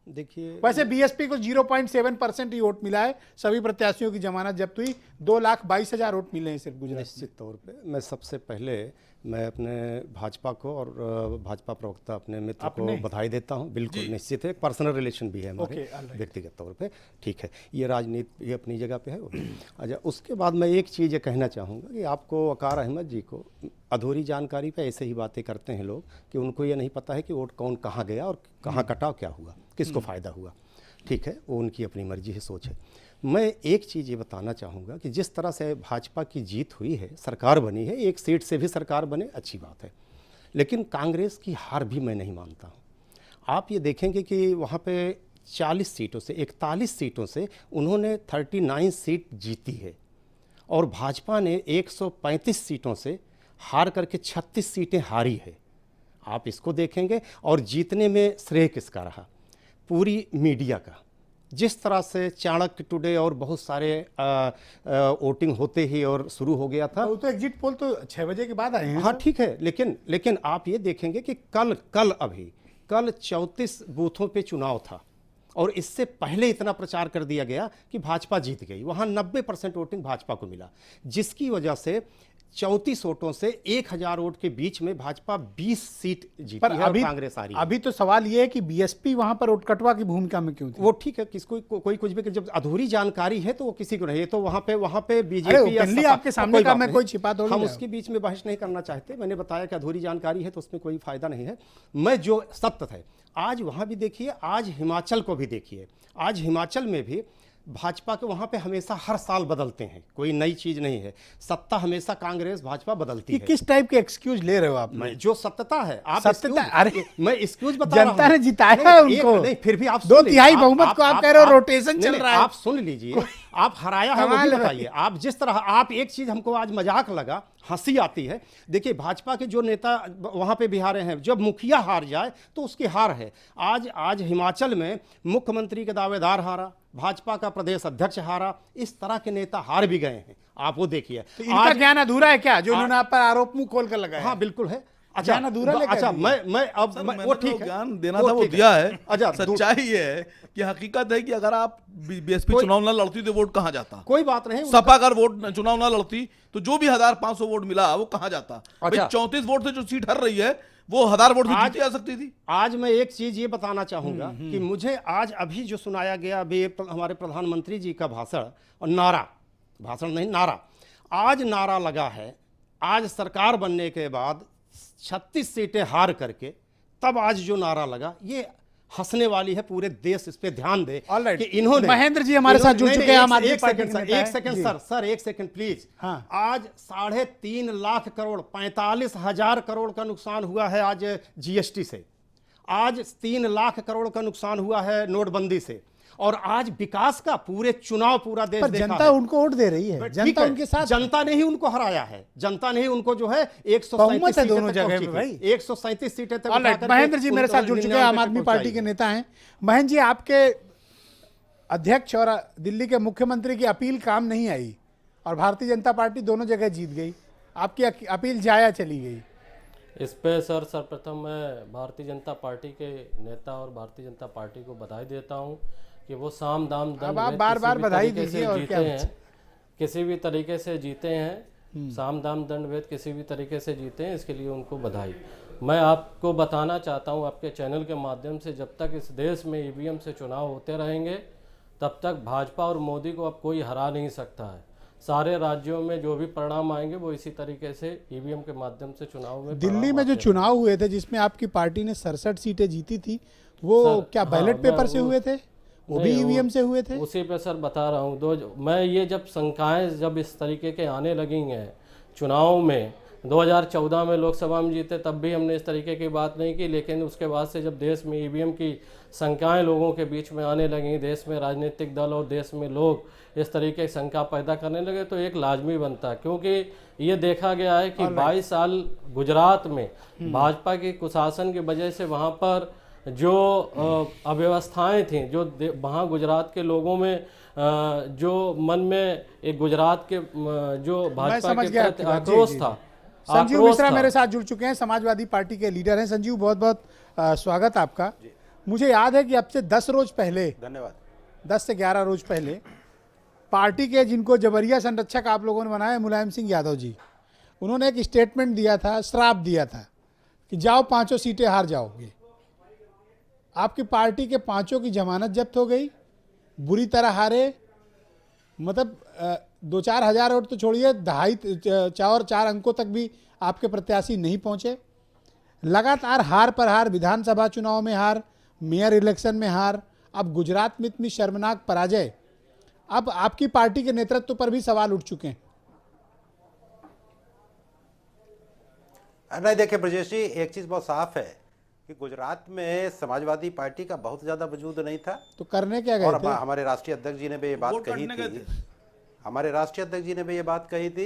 देखिए, वैसे बीएसपी को 0.7% ही वोट मिला है। सभी प्रत्याशियों की जमानत जब्त हुई। 2,22,000 वोट मिले हैं सिर्फ गुजरात में। निश्चित तौर पे मैं सबसे पहले मैं अपने भाजपा को और भाजपा प्रवक्ता अपने मित्र को अपने? बधाई देता हूं। बिल्कुल निश्चित है, एक पर्सनल रिलेशन भी है हमारे Okay, all right. व्यक्तिगत तौर पे। ठीक है, ये राजनीति ये अपनी जगह पे है। अच्छा, उसके बाद मैं एक चीज़ ये कहना चाहूँगा कि आपको वकार अहमद जी को अधूरी जानकारी पे ऐसे ही बातें करते हैं लोग कि उनको ये नहीं पता है कि वोट कौन कहाँ गया और कहाँ कटा, क्या हुआ, किसको फ़ायदा हुआ। ठीक है, वो उनकी अपनी मर्जी है, सोच है। मैं एक चीज़ ये बताना चाहूँगा कि जिस तरह से भाजपा की जीत हुई है, सरकार बनी है, एक सीट से भी सरकार बने, अच्छी बात है, लेकिन कांग्रेस की हार भी मैं नहीं मानता हूँ। आप ये देखेंगे कि वहाँ पे 40 सीटों से 41 सीटों से उन्होंने 39 सीट जीती है और भाजपा ने 135 सीटों से हार करके 36 सीटें हारी है। आप इसको देखेंगे और जीतने में श्रेय किसका रहा? पूरी मीडिया का। जिस तरह से चाणक्य टुडे और बहुत सारे वोटिंग होते ही और शुरू हो गया था। वो तो एग्जिट पोल तो 6 बजे के बाद आए हैं। हाँ ठीक है, लेकिन आप ये देखेंगे कि कल 34 बूथों पे चुनाव था और इससे पहले इतना प्रचार कर दिया गया कि भाजपा जीत गई। वहाँ 90% वोटिंग भाजपा को मिला, जिसकी वजह से 34 वोटों से 1000 वोट के बीच में भाजपा 20 सीट जीती पर है और कांग्रेस आ रही है। अभी तो सवाल ये है कि बीएसपी वहां पर वोट कटवा की भूमिका में क्यों थी? वो ठीक है, किसको कोई कुछ भी, जब अधूरी जानकारी है तो वो किसी को नहीं, तो वहाँ पे अरे बीजेपी ओपनली आपके सामने का मैं कोई छिपा थोड़ी हम रहा उसके बीच में बहस नहीं करना चाहते। मैंने बताया कि अधूरी जानकारी है तो उसमें कोई फायदा नहीं है। मैं जो सत्य है, आज वहाँ भी देखिए, आज हिमाचल को भी देखिए। आज हिमाचल में भी भाजपा के वहाँ पे हमेशा हर साल बदलते हैं, कोई नई चीज नहीं है। सत्ता हमेशा कांग्रेस भाजपा बदलती ये है। किस टाइप के एक्सक्यूज ले रहे हो आप? मैं जो सत्यता है, आप सत्यता, अरे मैं एक्सक्यूज बता रहा हूं। जनता ने जिताया नहीं, है एक उनको। नहीं, फिर भी आप 2/3 बहुमत को आप कह रहे हो रोटेशन चल नहीं, रहा है। आप सुन लीजिए, आप हराया है वो भी कमाल है। बताइए। आप जिस तरह, आप एक चीज हमको आज मजाक लगा, हंसी आती है। देखिए भाजपा के जो नेता वहां पे बिहार हैं, जब मुखिया हार जाए तो उसकी हार है। आज हिमाचल में मुख्यमंत्री के दावेदार हारा, भाजपा का प्रदेश अध्यक्ष हारा, इस तरह के नेता हार भी गए हैं। आप वो देखिए। तो इनका ज्ञान अधूरा है क्या, जो उन्होंने आप पर आरोप मुंह खोल कर लगाया? हाँ बिल्कुल है। ज्ञान अधूरा लेकर अच्छा, दिया। मैं अब सर, मैं- मैंने वो तो ठीक है, ज्ञान देना वो था वो ठीक है। दिया है। अच्छा, सच्चाई ये है कि हकीकत है कि अगर आप बीएसपी चुनाव ना लड़ती तो वोट कहाँ जाता? कोई बात नहीं। सपा अगर वोट चुनाव ना लड़ती तो जो भी 1500 वोट मिला वो कहाँ जाता? अच्छा। 34 वोट से जो सीट हर रही है वो 1000 वोट से आज- जीती जा सकती थी। आज मैं एक चीज ये बताना चाहूंगा कि मुझे आज अभी जो सुनाया गया, अभी हमारे प्रधानमंत्री जी का भाषण और नारा, भाषण नहीं नारा, आज नारा लगा है। आज सरकार बनने के बाद 36 सीटें हार करके तब आज जो नारा लगा, ये हंसने वाली है। पूरे देश इस पे ध्यान दे All right. कि इन्होंने, महेंद्र जी हमारे साथ जुड़ नहीं, चुके हैं, आम एक- आदमी एक पार्टी सेकंड के सर, नेता एक हैं। सेकंड जी। सर, एक सेकंड प्लीज। हाँ। आज 3.5 लाख करोड़, 45,000 करोड़ का नुकसान हुआ है आज जीएसटी से। आज 3 लाख करोड़ का नुकसान हुआ है नोटबंदी से। और आज विकास का पूरे चुनाव पूरा देश पर देखा जनता है। उनको वोट दे रही है, ठीक जनता है, उनके साथ। जनता ने ही उनको हराया है। जनता ने ही उनको जो है 137 बहुमत है सीटें दोनों तक जगह पहुंची पे थी। भाई। 137 सीटें तक ऑलराइट, उठा करके महेंद्र जी मेरे उनको साथ जुड़ चुके हैं, आम 99 आदमी तक पार्टी के पहुंचाई। नेता हैं। महेंद्र जी, आपके अध्यक्ष और दिल्ली के मुख्यमंत्री की अपील काम नहीं आई और भारतीय जनता पार्टी दोनों जगह जीत गई। आपकी अपील जाया चली गई। इस पे सर सर्वप्रथम मैं भारतीय जनता पार्टी के नेता और भारतीय जनता पार्टी को बधाई देता हूं कि वो साम दाम दंड अब आप भेद बार-बार किसी भी बधाई तरीके से दीजिए और जीते क्या हैं, किसी भी तरीके से जीते हैं। साम दाम दंड भेद किसी भी तरीके से जीते हैं, इसके लिए उनको बधाई। मैं आपको बताना चाहता हूं आपके चैनल के माध्यम से, जब तक इस देश में ईवीएम से चुनाव होते रहेंगे तब तक भाजपा और मोदी को अब कोई हरा नहीं सकता है। सारे राज्यों में जो भी परिणाम आएंगे वो इसी तरीके से ईवीएम के माध्यम से चुनाव में दिल्ली परिणाम में जो आते चुनाव हुए थे जिसमें आपकी पार्टी ने 67 सीटें जीती थी, वो सर, क्या हाँ, बैलेट पेपर मैं से वो- हुए थे? वो भी नहीं, ईवीएम से हुए थे? उसी पे सर बता रहा हूँ। मैं ये जब शंकाएं जब इस तरीके के आने लगी हैं चुनाव में, 2014 में लोकसभा में जीते तब भी हमने इस तरीके की बात नहीं की, लेकिन उसके बाद से जब देश में ईवीएम की शंकाएं लोगों के बीच में आने लगी, देश में राजनीतिक दल और देश में लोग इस तरीके की शंका पैदा करने लगे, तो एक लाजमी बनता है। क्योंकि ये देखा गया है कि 22 साल गुजरात में भाजपा के कुशासन की वजह से वहाँ पर जो अव्यवस्थाएं थीं, जो वहाँ गुजरात के लोगों में जो मन में एक गुजरात के जो मैं भाजपा समझ के गया प्रति आपकी बात। जी, आक्रोश जी, था। जी। संजीव आक्रोश मिश्रा था। मेरे साथ जुड़ चुके हैं, समाजवादी पार्टी के लीडर हैं। संजीव, बहुत बहुत स्वागत आपका। मुझे याद है कि अब से 10 रोज पहले, धन्यवाद। 10 से 11 रोज पहले पार्टी के जिनको जबरिया संरक्षक आप लोगों ने बनाया, मुलायम सिंह यादव जी, उन्होंने एक स्टेटमेंट दिया था, श्राप दिया था कि जाओ 5 सीटें हार जाओगे। आपकी पार्टी के 5 की जमानत जब्त हो गई, बुरी तरह हारे। मतलब 2-4 हजार वोट तो छोड़िए, 2.5-4 अंकों तक भी आपके प्रत्याशी नहीं पहुंचे। लगातार हार पर हार, विधानसभा चुनाव में हार, मेयर इलेक्शन में हार, अब गुजरात में इतनी शर्मनाक पराजय, अब आपकी पार्टी के नेतृत्व पर भी सवाल उठ चुके हैं। नहीं, देखिए ब्रजेश जी, एक चीज बहुत साफ है कि गुजरात में समाजवादी पार्टी का बहुत ज्यादा वजूद नहीं था। तो करने क्या गए और थे? हमारे राष्ट्रीय अध्यक्ष जी ने भी ये बात कही थी, हमारे राष्ट्रीय अध्यक्ष जी ने भी ये बात कही थी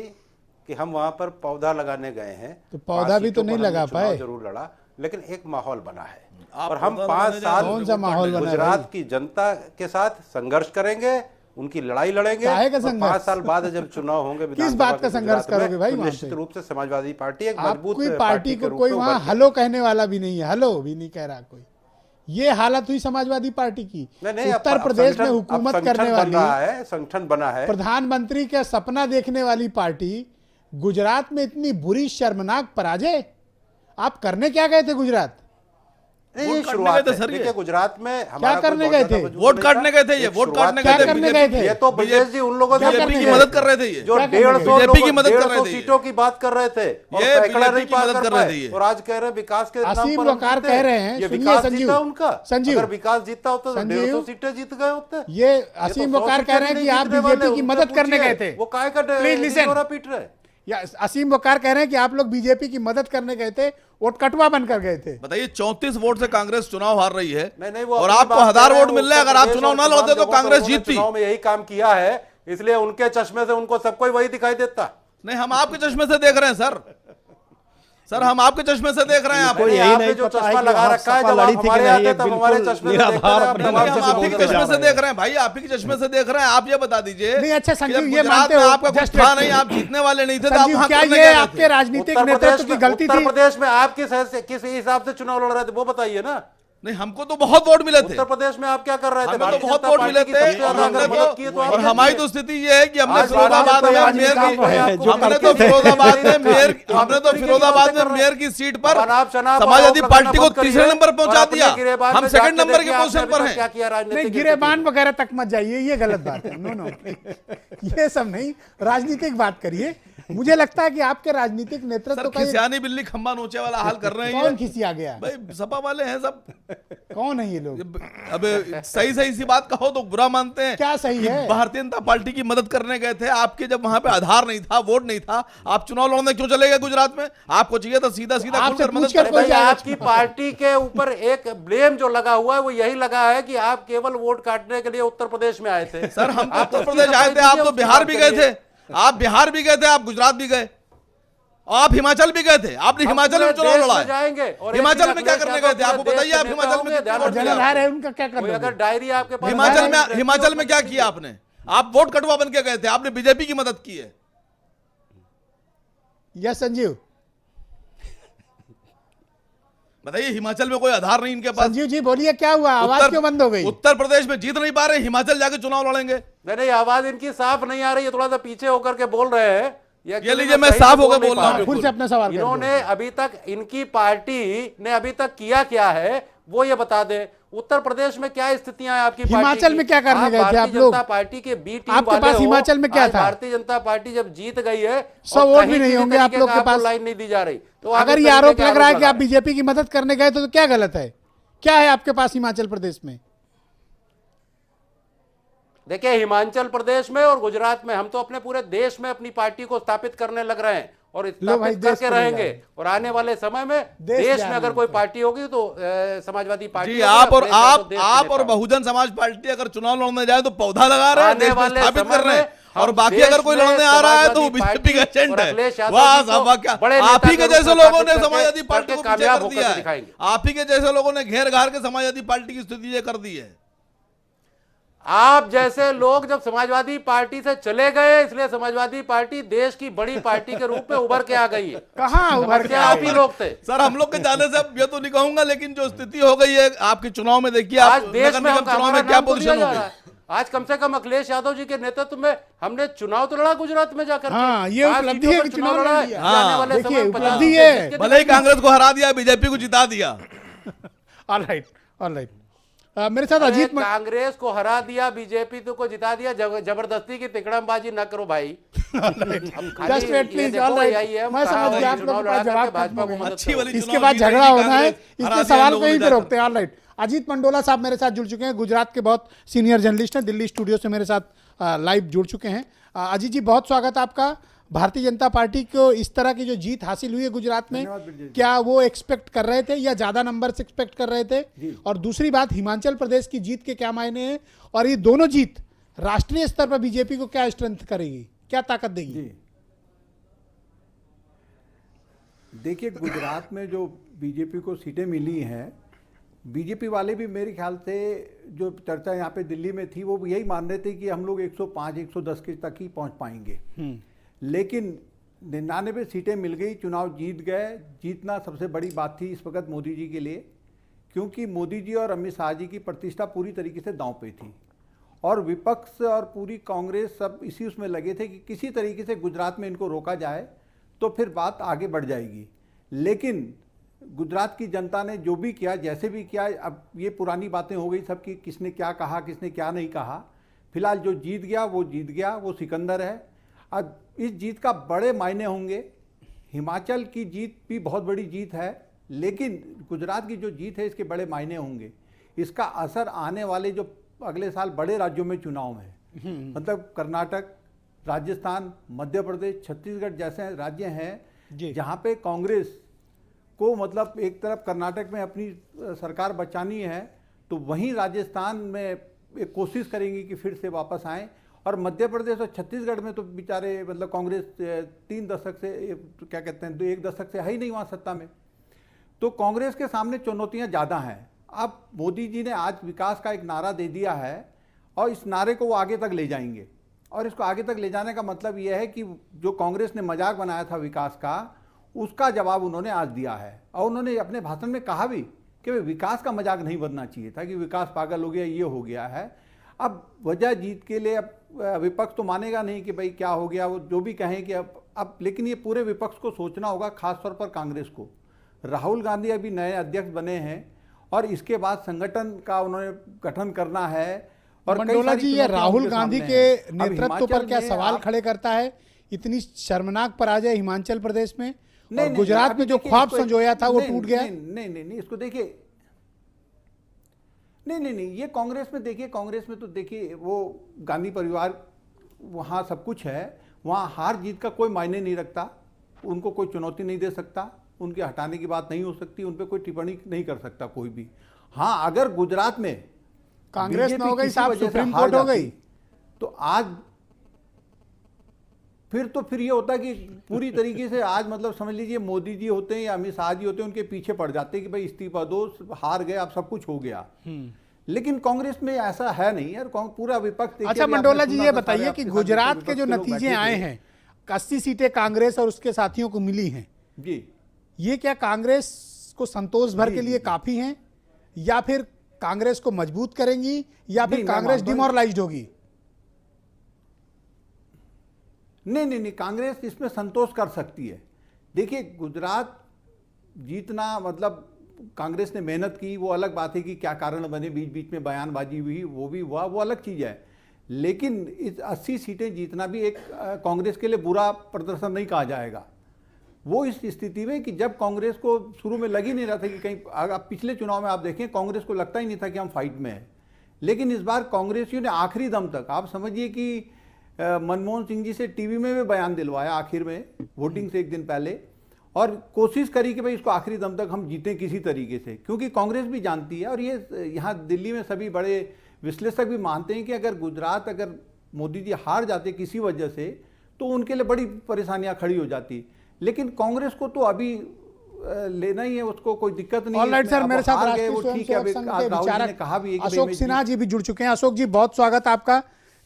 कि हम वहां पर पौधा लगाने गए हैं। तो पौधा भी तो नहीं लगा पाए। जरूर लड़ा, लेकिन एक माहौल बना है और हम 5 साल कौन सा माहौल बना है? गुजरात की जनता के साथ संघर्ष करेंगे, उनकी लड़ाई लड़ेंगे। काहे का और संघर्ष? 5 साल बाद जब चुनाव होंगे किस बात का संघर्ष करोगे भाई? तो वहाँ निश्चित पे रूप से समाजवादी पार्टी एक मजबूत आपकी पार्टी के को रूप कोई में वहाँ उभर के- हलो कहने वाला भी नहीं है, हलो भी नहीं कह रहा कोई। ये हालत हुई समाजवादी पार्टी की। नहीं, उत्तर प्रदेश में हुकूमत करने वाली, संगठन बना है, प्रधानमंत्री का सपना देखने वाली पार्टी, गुजरात में इतनी बुरी शर्मनाक पराजय। आप करने क्या गए थे गुजरात? नहीं, वोट ये काटने शुरुआत गए थे है। सर ये। देखिए, गुजरात में हमारा करने कोई गए बहुत थे? ज्यादा वजूद वोट नहीं काटने था। गए थे ये, एक वोट शुरुआत काटने थी। क्या गए थे, करने गए थे? ये तो ब्रजेश जी उन लोगों से बीजेपी बीजेपी की की मदद कर रहे थे ये। जो क्या करने 150 गए? बीजेपी की मदद कर रहे लोगों थे ये। सीटों की बात कर रहे थे और ये सैकड़ा बीजेपी नहीं की पार मदद कर कर रहे थे पाए ये। और आज कह रहे हैं विकास के नाम असीम पर हम वकार जीते कह हैं। रहे हैं, ये सुनिए विकास संजीव। जीता उनका। संजीव। अगर विकास जीता होता तो संजीव। 150 सीटें जीत गए होते। ये असीम तो 100 वकार कह सीटें रहे हैं नहीं कि आप जीतने वाले, बीजेपी की उनसे मदद करने पूछिए। गए थे। वो काय का Please listen। ढिंढोरा पीट रहे हैं। या असीम वकार कह रहे हैं कि आप लोग बीजेपी की मदद करने गए थे, वोट कटवा बनकर गए थे। बताइए, 34 वोट से कांग्रेस चुनाव हार रही है नहीं, वो और अपनी आपको बात 1000 कर रहे वोट हैं, मिल रहे हैं। उत्तर अगर आप प्रदेश चुनाव और ना तमाम लड़ते तो जगहों पर कांग्रेस उन्होंने जीतती। चुनाव में यही काम किया है, इसलिए उनके चश्मे से उनको सबको ही वही दिखाई देता। नहीं, हम आपके चश्मे से देख रहे हैं सर, हम आपके चश्मे से देख रहे हैं आपको। कोई यही आपने नहीं जो पता है चश्मा कि लगा वहाँ रखा है, सपा जब लड़ी आप थी कि हमारे नहीं, आते ये तब हमारे बिल्कुल चश्मे से देखते निराधार थे, अपने अब नहीं, हम हम से आपके बोलते चश्मे जा से रहे देख रहे हैं भाई, आप ही के चश्मे से देख रहे हैं। आप ये बता दीजिए नहीं, अच्छा कि संजीव, जब ये गुजरात मानते में हो, आपका कुछ just था एक- नहीं, आप जीतने वाले नहीं थे, तो आप संजीव, वहां क्या करने ये क्या गए आपके थे? राजनीतिक नेतृत्व की गलती उत्तर थी? प्रदेश में आप किस हिसाब से चुनाव लड़ रहे थे वो बताइए ना। नहीं, हमको तो बहुत वोट मिले थे। उत्तर प्रदेश में आप क्या कर रहे थे? हमें तो भारतीय बहुत जनता वोट पार्टी मिले की थे सबसे और ज्यादा हमने अगर मदद की है तो तो आप और क्या हमारी किए? तो स्थिति ये है कि हमने आज फिरोजाबाद कोई में आदमी मेयर काम है, की जो हमने करते तो थे। फिरोजाबाद में मेयर तो हमने आप तो किसी की फिरोजाबाद बातें कर में रहे मेयर हैं। की सीट पर और आप चुनाव समाजवादी आरोप पार्टी को लगाना बंद तीसरे करिए नंबर और पहुंचा अपने दिया। गिरेबान हम में सेकंड जाके नंबर के देखिए पोजीशन आपने पर अभी तक हैं। क्या किया नहीं, राजनीतिक गिरेबान वगैरह तक मत जाइए, ये गलत बात है। नो नो, ये सब नहीं, राजनीतिक बात करिए। मुझे लगता है कि आपके राजनीतिक नेतृत्व सर, का ये- खिसियानी बिल्ली खंबा नोचे वाला हाल कर रहे हैं कौन ये। खिसिया गया? भाई सपा वाले हैं सब। कौन है ये लोग? अब सही सही सी बात कहो तो बुरा मानते हैं। क्या सही कि है? भारतीय जनता पार्टी की मदद करने गए थे। आपके जब वहां पे आधार नहीं था, वोट नहीं था, आप चुनाव लड़ने क्यों चले गए गुजरात में? आपको चाहिए था सीधा सीधा आपसे खुलकर मदद पूछकर करें। कोई भाई, जाएगा आपकी पार्टी के ऊपर एक ब्लेम जो लगा हुआ है वो यही लगा है कि आप केवल वोट काटने के लिए उत्तर प्रदेश में आए थे। सर, हम तो आप उत्तर उसकी प्रदेश आए थे, सफाई आप कीजिए, तो उसकी बिहार बात भी गए करिए। थे, आप बिहार भी गए थे, आप गुजरात भी गए, आप हिमाचल भी गए थे। आपने हम हिमाचल पूरे में चुनाव देश लड़ा में है। जाएंगे और एक हिमाचल दिन में क्या अखिलेश करने गए थे? यादव आपको पूरे बताइए, देश आप के हिमाचल नेता में होंगे, कितने ध्यान वोट रखिए। मिले? जनाधार है उनका, क्या कोई करना? अगर डायरी आपके पास हिमाचल में क्या किया आपने? आप वोट कटवा बन के गए थे, आपने बीजेपी की मदद की है। यस संजीव, बताइए, हिमाचल में कोई आधार नहीं इनके पास। संजीव जी बोलिए, क्या हुआ? आवाज क्यों बंद हो गई? उत्तर प्रदेश में जीत नहीं पा रहे, हिमाचल जाके चुनाव लड़ेंगे। नहीं, आवाज इनकी साफ नहीं आ रही है, थोड़ा सा पीछे होकर के बोल रहे हैं। ये लीजिए, मैं साफ होकर बोल रहा हूं। फिर से अपना सवाल कर दो। इन्होंने अभी तक, इनकी पार्टी ने अभी तक किया क्या है वो ये बता दे। उत्तर प्रदेश में क्या स्थितियां हैं आपकी पार्टी हिमाचल की? में क्या करने गए थे आप भारतीय लोग? जनता पार्टी के बी टीम आपके वाले पास हो। हिमाचल में क्या आज था? भारतीय जनता पार्टी जब जीत गई है 100 और वोट कहीं भी नहीं किसी होंगे आप तरीके लोग का के आपको पास। लाइन नहीं दी जा रही, तो आप अगर इस ये तरीके आरोप के लग रहा है कि लगा आप बीजेपी की मदद करने गए थे तो क्या गलत है? क्या है आपके पास हिमाचल प्रदेश में? देखिए, हिमाचल प्रदेश में और गुजरात में हम तो अपने पूरे देश में अपनी पार्टी को स्थापित करने लग रहे हैं और भाई, स्थापित देश करके को ले रहेंगे। जाएं। और आने वाले समय में देश देश ले में आना अगर कोई है। पार्टी होगी तो समाजवादी पार्टी जी, होगी, आप और अखिलेश यादव देश के आप नेता और होंगे। बहुजन समाज पार्टी अगर चुनाव लड़ने जाए तो पौधा लगा रहे हैं, आने देश को वाले स्थापित समय कर रहे हैं। में और हम बाकी देश अगर कोई में लड़ने आ रहा है तो वो समाजवादी बीजेपी का पार्टी एजेंट और है। अखिलेश यादव वाह जी को साहब, क्या बड़े आप नेता ही के के रूप में जैसे लोगों ने स्थापित समाजवादी करके पार्टी को पीछे कामयाब कर होकर दिया के है। दिखाएंगे। आप ही के जैसे लोगों ने घेर घार के समाजवादी पार्टी की स्थिति ये कर दी है। आप जैसे लोग जब समाजवादी पार्टी से चले गए, इसलिए समाजवादी पार्टी देश की बड़ी पार्टी के रूप में उभर के आ गई है। कहाँ उभर के समस्या आ आप गई? ही लोग थे। सर, हम लोग के जाने से अब ये तो नहीं कहूंगा, लेकिन जो स्थिति हो गई है आपके चुनाव में, देखिए आप आज देश नगर में निगम चुनाव हमारा में क्या नाम तो लिया पोजीशन जा हो रहा गई। है। आज कम से कम अखिलेश यादव जी के नेतृत्व में हमने चुनाव तो लड़ा गुजरात में जाकर के। हाँ, ये 5 उपलब्धि सीटों है पर कि चुनाव लड़ा लड़ है। लिया। आने वाले देखिए, समय में 50 उपलब्धि सीटें है। जीत के भले ही दिखाएंगे। कांग्रेस को हरा दिया, बीजेपी को जिता दिया। All right, all right. मेरे साथ अजीत कांग्रेस को हरा दिया, बीजेपी को जिता दिया, जबरदस्ती की तिकड़मबाजी न करो भाई। Just wait please, all right, मैं समझ गया आप लोगों का जवाब भाजपा को मदद करो। इसके बाद झगड़ा होना है, इसके सवाल कहीं पे रोकते हैं। ऑल राइट, अजीत मंडोला साहब मेरे साथ जुड़ चुके हैं, गुजरात के बहुत सीनियर जर्नलिस्ट हैं, दिल्ली स्टूडियो से मेरे साथ लाइव जुड़ चुके हैं। अजीत जी बहुत स्वागत आपका। भारतीय जनता पार्टी को इस तरह की जो जीत हासिल हुई है गुजरात में, क्या वो एक्सपेक्ट कर रहे थे या ज्यादा नंबर से एक्सपेक्ट कर रहे थे? और दूसरी बात, हिमाचल प्रदेश की जीत के क्या मायने हैं, और ये दोनों जीत राष्ट्रीय स्तर पर बीजेपी को क्या स्ट्रेंथ करेगी, क्या ताकत देगी? देखिए, गुजरात में जो बीजेपी को सीटें मिली हैं, बीजेपी वाले भी मेरे ख्याल से जो चर्चा यहाँ पे दिल्ली में थी वो यही मान रहे थे कि हम लोग 105 110 के तक ही पहुँच पाएंगे, लेकिन 99 सीटें मिल गई, चुनाव जीत गए। जीतना सबसे बड़ी बात थी इस वक्त मोदी जी के लिए, क्योंकि मोदी जी और अमित शाह जी की प्रतिष्ठा पूरी तरीके से दांव पे थी, और विपक्ष और पूरी कांग्रेस सब इसी उसमें लगे थे कि किसी तरीके से गुजरात में इनको रोका जाए तो फिर बात आगे बढ़ जाएगी। लेकिन गुजरात की जनता ने जो भी किया, जैसे भी किया, अब ये पुरानी बातें हो गई सब कि किसने क्या कहा, किसने क्या नहीं कहा। फिलहाल जो जीत गया वो जीत गया, वो सिकंदर है। अब इस जीत का बड़े मायने होंगे। हिमाचल की जीत भी बहुत बड़ी जीत है, लेकिन गुजरात की जो जीत है इसके बड़े मायने होंगे। इसका असर आने वाले जो अगले साल बड़े राज्यों में चुनाव में, मतलब कर्नाटक, राजस्थान, मध्य प्रदेश, छत्तीसगढ़ जैसे राज्य हैं जहाँ पे कांग्रेस को मतलब एक तरफ कर्नाटक में अपनी सरकार बचानी है, तो वहीं राजस्थान में एक कोशिश करेंगी कि फिर से वापस आएँ। और मध्य प्रदेश और छत्तीसगढ़ में तो बेचारे मतलब कांग्रेस 3 दशक से, क्या कहते हैं, 1 दशक से है ही नहीं वहाँ सत्ता में, तो कांग्रेस के सामने चुनौतियाँ ज़्यादा हैं। अब मोदी जी ने आज विकास का एक नारा दे दिया है, और इस नारे को वो आगे तक ले जाएंगे, और इसको आगे तक ले जाने का मतलब ये है कि जो कांग्रेस ने मजाक बनाया था विकास का, उसका जवाब उन्होंने आज दिया है। और उन्होंने अपने भाषण में कहा भी कि विकास का मजाक नहीं बनना चाहिए था, कि विकास पागल हो गया, ये हो गया है। अब वजह जीत के लिए अब विपक्ष तो मानेगा नहीं कि भाई क्या हो गया, वो जो भी कहें कि अब लेकिन ये पूरे विपक्ष को सोचना होगा, खासतौर पर कांग्रेस को। राहुल गांधी अभी नए अध्यक्ष बने हैं, और इसके बाद संगठन का उन्होंने गठन करना है। और मंडोला जी, ये राहुल गांधी के नेतृत्व पर क्या सवाल खड़े करता है? इतनी शर्मनाक पराजय हिमाचल प्रदेश में, और गुजरात में जो ख्वाब संजोया था वो टूट गया। नहीं, इसको देखिए, नहीं, ये कांग्रेस में देखिए, कांग्रेस में तो देखिए वो गांधी परिवार, वहाँ सब कुछ है, वहाँ हार जीत का कोई मायने नहीं रखता, उनको कोई चुनौती नहीं दे सकता, उनके हटाने की बात नहीं हो सकती, उन पर कोई टिप्पणी नहीं कर सकता कोई भी। हाँ, अगर गुजरात में कांग्रेस में हो गई साहब, सुप्रीम कोर्ट हो गई, तो आज फिर ये होता कि पूरी तरीके से आज मतलब समझ लीजिए मोदी जी होते हैं या अमित शाह जी होते हैं, उनके पीछे पड़ जाते हैं कि भाई इस्तीफा दो, हार गए, अब सब कुछ हो गया। लेकिन कांग्रेस में ऐसा है नहीं यार, पूरा विपक्ष। अच्छा मंडोला जी, ये बताइए कि गुजरात के जो नतीजे आए हैं, 80 सीटें कांग्रेस और उसके साथियों को मिली हैं जी, ये क्या कांग्रेस को संतोष भर के लिए काफी हैं, या फिर कांग्रेस को मजबूत करेंगी, या फिर कांग्रेस डिमोरलाइज्ड होगी? नहीं, कांग्रेस इसमें संतोष कर सकती है। देखिए, गुजरात जीतना मतलब कांग्रेस ने मेहनत की, वो अलग बात है कि क्या कारण बने, बीच बीच में बयानबाजी हुई, वो भी हुआ, वो अलग चीज़ है। लेकिन इस 80 सीटें जीतना भी एक कांग्रेस के लिए बुरा प्रदर्शन नहीं कहा जाएगा। वो इस स्थिति में कि जब कांग्रेस को शुरू में लग ही नहीं रहा था कि कहीं, अगर पिछले चुनाव में आप देखें कांग्रेस को लगता ही नहीं था कि हम फाइट में हैं, लेकिन इस बार कांग्रेसियों ने आखिरी दम तक, आप समझिए कि मनमोहन सिंह जी से टीवी में भी बयान दिलवाया आखिर में, वोटिंग से एक दिन पहले, और कोशिश करी कि भाई इसको आखिरी दम तक हम जीतें किसी तरीके से, क्योंकि कांग्रेस भी जानती है, और ये यहाँ दिल्ली में सभी बड़े विश्लेषक भी मानते हैं कि अगर गुजरात, अगर मोदी जी हार जाते किसी वजह से, तो उनके लिए बड़ी परेशानियां खड़ी हो जाती। लेकिन कांग्रेस को तो अभी लेना ही है, उसको कोई दिक्कत नहीं है। सर, मेरे साथ राष्ट्रीय स्वयंसेवक संघ के विचारक अशोक सिन्हा जी भी जुड़ चुके हैं। अशोक जी, बहुत स्वागत आपका।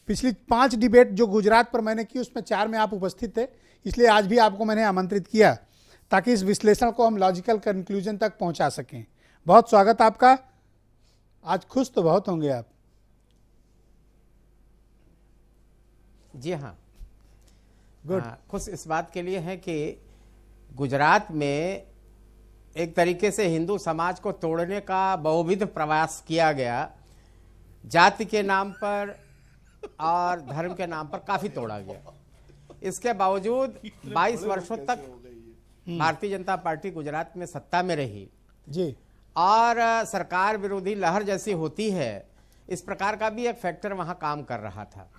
पिछली 5 डिबेट जो गुजरात पर मैंने की, उसमें 4 में आप उपस्थित थे, इसलिए आज भी आपको मैंने आमंत्रित किया ताकि इस विश्लेषण को हम लॉजिकल कंक्लूजन तक पहुंचा सकें। बहुत स्वागत आपका। आज खुश तो बहुत होंगे आप। जी हाँ, गुड। खुश इस बात के लिए है कि गुजरात में एक तरीके से हिंदू समाज को तोड़ने का बहुविध प्रयास किया गया, जाति के नाम पर और धर्म के नाम पर काफी तोड़ा गया। इसके बावजूद 22 वर्षों तक भारतीय जनता पार्टी गुजरात में सत्ता में रही जी, और सरकार विरोधी लहर जैसी होती है, इस प्रकार का भी एक फैक्टर वहां काम कर रहा था।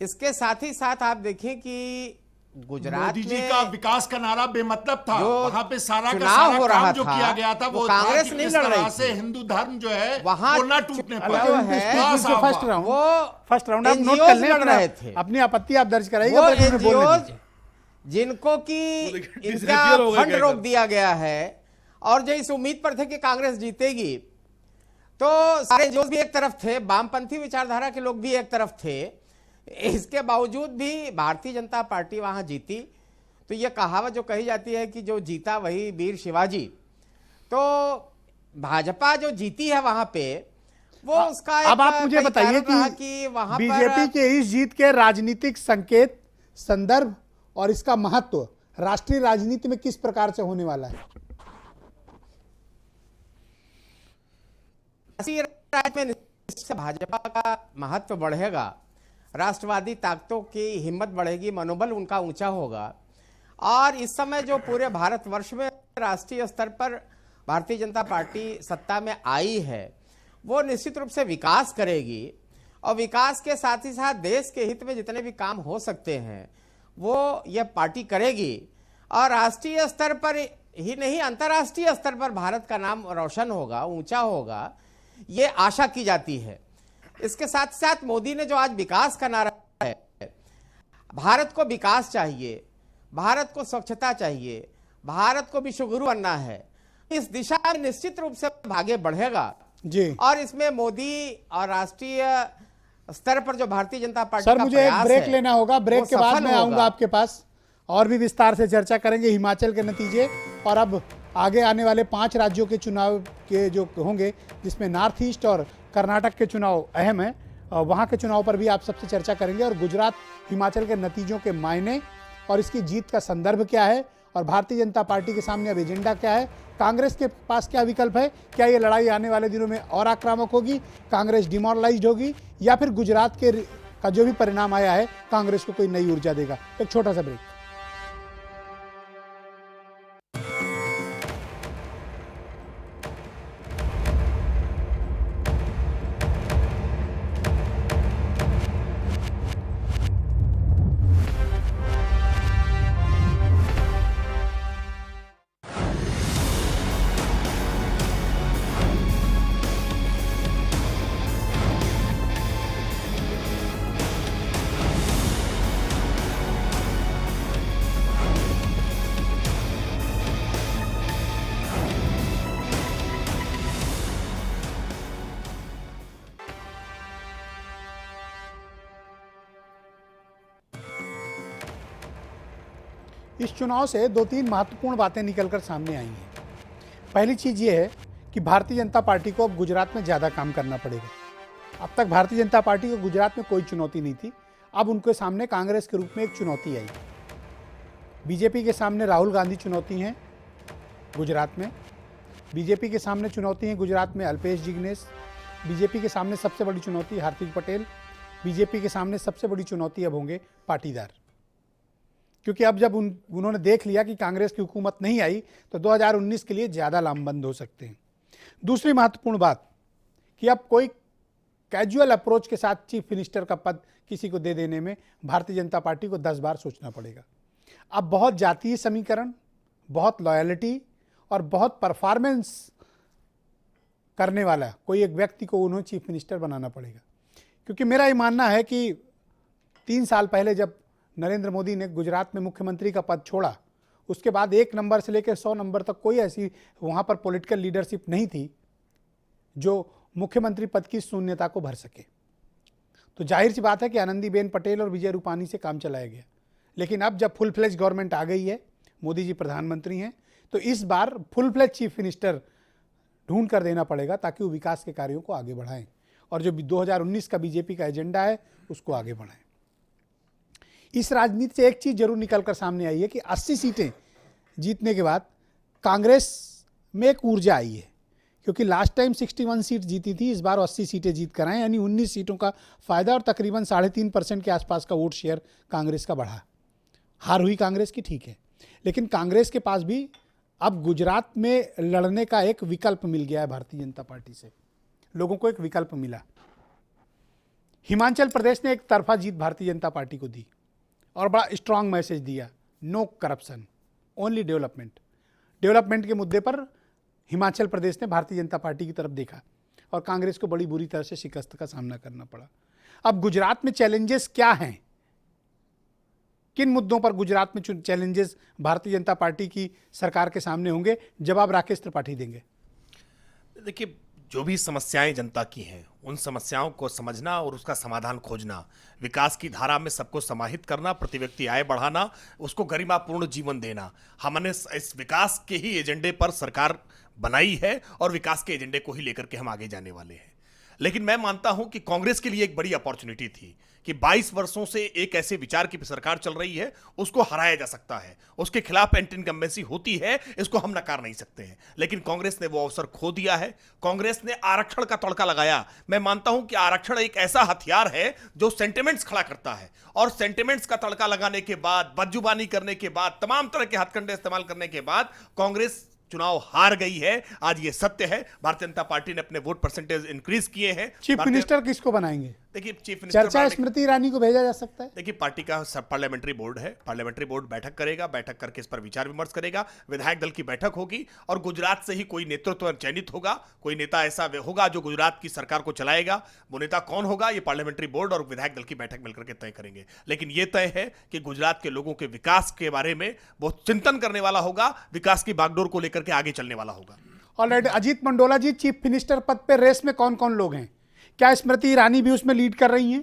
इसके साथ ही साथ आप देखें कि गुजरात मोदी जी में का विकास का नारा बेमतलब था। जो वहां पे सारा का चुनाव सारा हो रहा काम जो था, किया गया था वो वो कांग्रेस था कि नहीं किस लड़ रही तरह से थी। हिंदू धर्म जो है वहां वो ना टूटने जो पाए। है, फर्स्ट राउंड, वो फर्स्ट राउंड आप नोट NGOs कर लें, लड़ रहे थे। अपनी आपत्ति आप दर्ज कराइए। वो फिर हमें बोलने NGOs दीजिए। जिनको कि देखिए, इनका disappear हो गए फंड क्या रोक कर? दिया गया है और जो इस उम्मीद पर थे कि कांग्रेस जीतेगी, तो सारे NGOs भी एक तरफ थे, वामपंथी विचारधारा के लोग भी एक तरफ थे। इसके बावजूद भी भारतीय जनता पार्टी वहां जीती। तो ये कहावत जो कही जाती है कि जो जीता वही वीर शिवाजी, तो भाजपा जो जीती है वहां पे, वो उसका अब आप मुझे कई बताइए कारण रहा कि वहां बीजेपी पर के इस जीत के राजनीतिक संकेत, संदर्भ और इसका महत्व राष्ट्रीय राजनीति में किस प्रकार से होने वाला है? राष्ट्रीय राजनीति में निश्चित से भाजपा का महत्व बढ़ेगा, राष्ट्रवादी ताकतों की हिम्मत बढ़ेगी, मनोबल उनका ऊंचा होगा। और इस समय जो पूरे भारतवर्ष में राष्ट्रीय स्तर पर भारतीय जनता पार्टी सत्ता में आई है, वो निश्चित रूप से विकास करेगी और विकास के साथ ही साथ देश के हित में जितने भी काम हो सकते हैं वो ये पार्टी करेगी। और राष्ट्रीय स्तर पर ही नहीं, अंतर्राष्ट्रीय स्तर पर भारत का नाम रोशन होगा, ऊंचा होगा, ये आशा की जाती है। इसके साथ साथ मोदी ने जो आज विकास का नारा है, भारत को विकास चाहिए, भारत को स्वच्छता चाहिए, भारत को विश्वगुरु बनना है, इस दिशा में निश्चित रूप से आगे बढ़ेगा जी। और इसमें मोदी और राष्ट्रीय स्तर पर जो भारतीय जनता पार्टी सर का मुझे एक प्रयास ब्रेक है, लेना होगा, ब्रेक वो के बाद सफल मैं आऊंगा होगा। आपके पास और भी विस्तार से चर्चा करेंगे हिमाचल के नतीजे और अब आगे आने वाले 5 राज्यों के चुनाव के जो होंगे, जिसमें नॉर्थ ईस्ट और कर्नाटक के चुनाव अहम है, वहाँ के चुनाव पर भी आप सबसे चर्चा करेंगे और गुजरात हिमाचल के नतीजों के मायने और इसकी जीत का संदर्भ क्या है और भारतीय जनता पार्टी के सामने अब एजेंडा क्या है, कांग्रेस के पास क्या विकल्प है, क्या ये लड़ाई आने वाले दिनों में और आक्रामक होगी, कांग्रेस डिमोरलाइज्ड होगी या फिर गुजरात के का जो भी परिणाम आया है कांग्रेस को कोई नई ऊर्जा देगा। एक छोटा सा ब्रेक। इस चुनाव से 2-3 महत्वपूर्ण बातें निकलकर सामने आई हैं। पहली चीज़ ये है कि भारतीय जनता पार्टी को अब गुजरात में ज़्यादा काम करना पड़ेगा। अब तक भारतीय जनता पार्टी को गुजरात में कोई चुनौती नहीं थी, अब उनके सामने कांग्रेस के रूप में एक चुनौती आई। बीजेपी के सामने राहुल गांधी चुनौती हैं गुजरात में, बीजेपी के सामने चुनौती हैं गुजरात में अल्पेश जिग्नेश, बीजेपी के सामने सबसे बड़ी चुनौती हार्दिक पटेल, बीजेपी के सामने सबसे बड़ी चुनौती अब होंगे पाटीदार। क्योंकि अब जब उन्होंने देख लिया कि कांग्रेस की हुकूमत नहीं आई तो 2019 के लिए ज़्यादा लामबंद हो सकते हैं। दूसरी महत्वपूर्ण बात कि अब कोई कैजुअल अप्रोच के साथ चीफ मिनिस्टर का पद किसी को दे देने में भारतीय जनता पार्टी को 10 बार सोचना पड़ेगा। अब बहुत जातीय समीकरण, बहुत लॉयल्टी और बहुत परफॉर्मेंस करने वाला कोई एक व्यक्ति को उन्हें चीफ मिनिस्टर बनाना पड़ेगा। क्योंकि मेरा ये मानना है कि 3 साल पहले जब नरेंद्र मोदी ने गुजरात में मुख्यमंत्री का पद छोड़ा, उसके बाद 1 नंबर से लेकर 100 नंबर तक कोई ऐसी वहाँ पर पॉलिटिकल लीडरशिप नहीं थी जो मुख्यमंत्री पद की शून्यता को भर सके। तो जाहिर सी बात है कि आनंदीबेन पटेल और विजय रूपानी से काम चलाया गया। लेकिन अब जब फुल फ्लेज गवर्नमेंट आ गई है, मोदी जी प्रधानमंत्री हैं, तो इस बार फुल फ्लेज चीफ मिनिस्टर ढूंढ कर देना पड़ेगा ताकि वो विकास के कार्यों को आगे बढ़ाएं और जो 2019 का बीजेपी का एजेंडा है उसको आगे बढ़ाएं। इस राजनीति से एक चीज़ जरूर निकल कर सामने आई है कि 80 सीटें जीतने के बाद कांग्रेस में एक ऊर्जा आई है, क्योंकि लास्ट टाइम 61 सीट जीती थी, इस बार 80 सीटें जीत कर आए, यानी 19 सीटों का फायदा और तकरीबन 3.5% के आसपास का वोट शेयर कांग्रेस का बढ़ा। हार हुई कांग्रेस की, ठीक है, लेकिन कांग्रेस के पास भी अब गुजरात में लड़ने का एक विकल्प मिल गया है भारतीय जनता पार्टी से, लोगों को एक विकल्प मिला। हिमाचल प्रदेश ने एक तरफा जीत भारतीय जनता पार्टी को दी और बड़ा स्ट्रांग मैसेज दिया, no corruption only development. Development के मुद्दे पर हिमाचल प्रदेश ने भारतीय जनता पार्टी की तरफ देखा और कांग्रेस को बड़ी बुरी तरह से शिकस्त का सामना करना पड़ा। अब गुजरात में चैलेंजेस क्या हैं, किन मुद्दों पर गुजरात में चैलेंजेस भारतीय जनता पार्टी की सरकार के सामने होंगे, जवाब राकेश त्रिपाठी देंगे। देखिए, जो भी समस्याएं जनता की हैं, उन समस्याओं को समझना और उसका समाधान खोजना, विकास की धारा में सबको समाहित करना, प्रति व्यक्ति आय बढ़ाना, उसको गरिमापूर्ण जीवन देना, हमने इस विकास के ही एजेंडे पर सरकार बनाई है और विकास के एजेंडे को ही लेकर के हम आगे जाने वाले हैं। लेकिन मैं मानता हूं कि कांग्रेस के लिए एक बड़ी अपॉर्चुनिटी थी कि 22 वर्षों से एक ऐसे विचार की सरकार चल रही है, उसको हराया जा सकता है, उसके खिलाफ एंटी इनकम्बेंसी होती है, इसको हम नकार नहीं सकते हैं। लेकिन कांग्रेस ने वो अवसर खो दिया है। कांग्रेस ने आरक्षण का तड़का लगाया। मैं मानता हूं कि आरक्षण एक ऐसा हथियार है जो सेंटिमेंट्स खड़ा करता है, और सेंटिमेंट्स का तड़का लगाने के बाद, बदजुबानी करने के बाद, तमाम तरह के हथकंडे इस्तेमाल करने के बाद कांग्रेस चुनाव हार गई है। आज ये सत्य है। भारतीय जनता पार्टी ने अपने वोट परसेंटेज इंक्रीज किए हैं। चीफ मिनिस्टर किसको बनाएंगे? देखिए, चीफ मिनिस्टर चर्चा स्मृति ईरानी को भेजा जा सकता है। देखिए, पार्टी का पार्लियामेंट्री बोर्ड है, पार्लियामेंट्री बोर्ड बैठक करेगा, बैठक करके इस पर विचार विमर्श करेगा, विधायक दल की बैठक होगी और गुजरात से ही कोई नेतृत्व चयनित होगा, कोई नेता ऐसा होगा जो गुजरात की सरकार को चलाएगा। वो नेता कौन होगा, ये पार्लियामेंट्री बोर्ड और विधायक दल की बैठक मिलकर के तय करेंगे। लेकिन ये तय है कि गुजरात के लोगों के विकास के बारे में बहुत चिंतन करने वाला होगा, विकास की बागडोर को लेकर के आगे चलने वाला होगा। ऑलरेडी अजीत मंडोला जी, चीफ मिनिस्टर पद पे रेस में कौन कौन लोग हैं? क्या स्मृति ईरानी भी उसमें लीड कर रही हैं?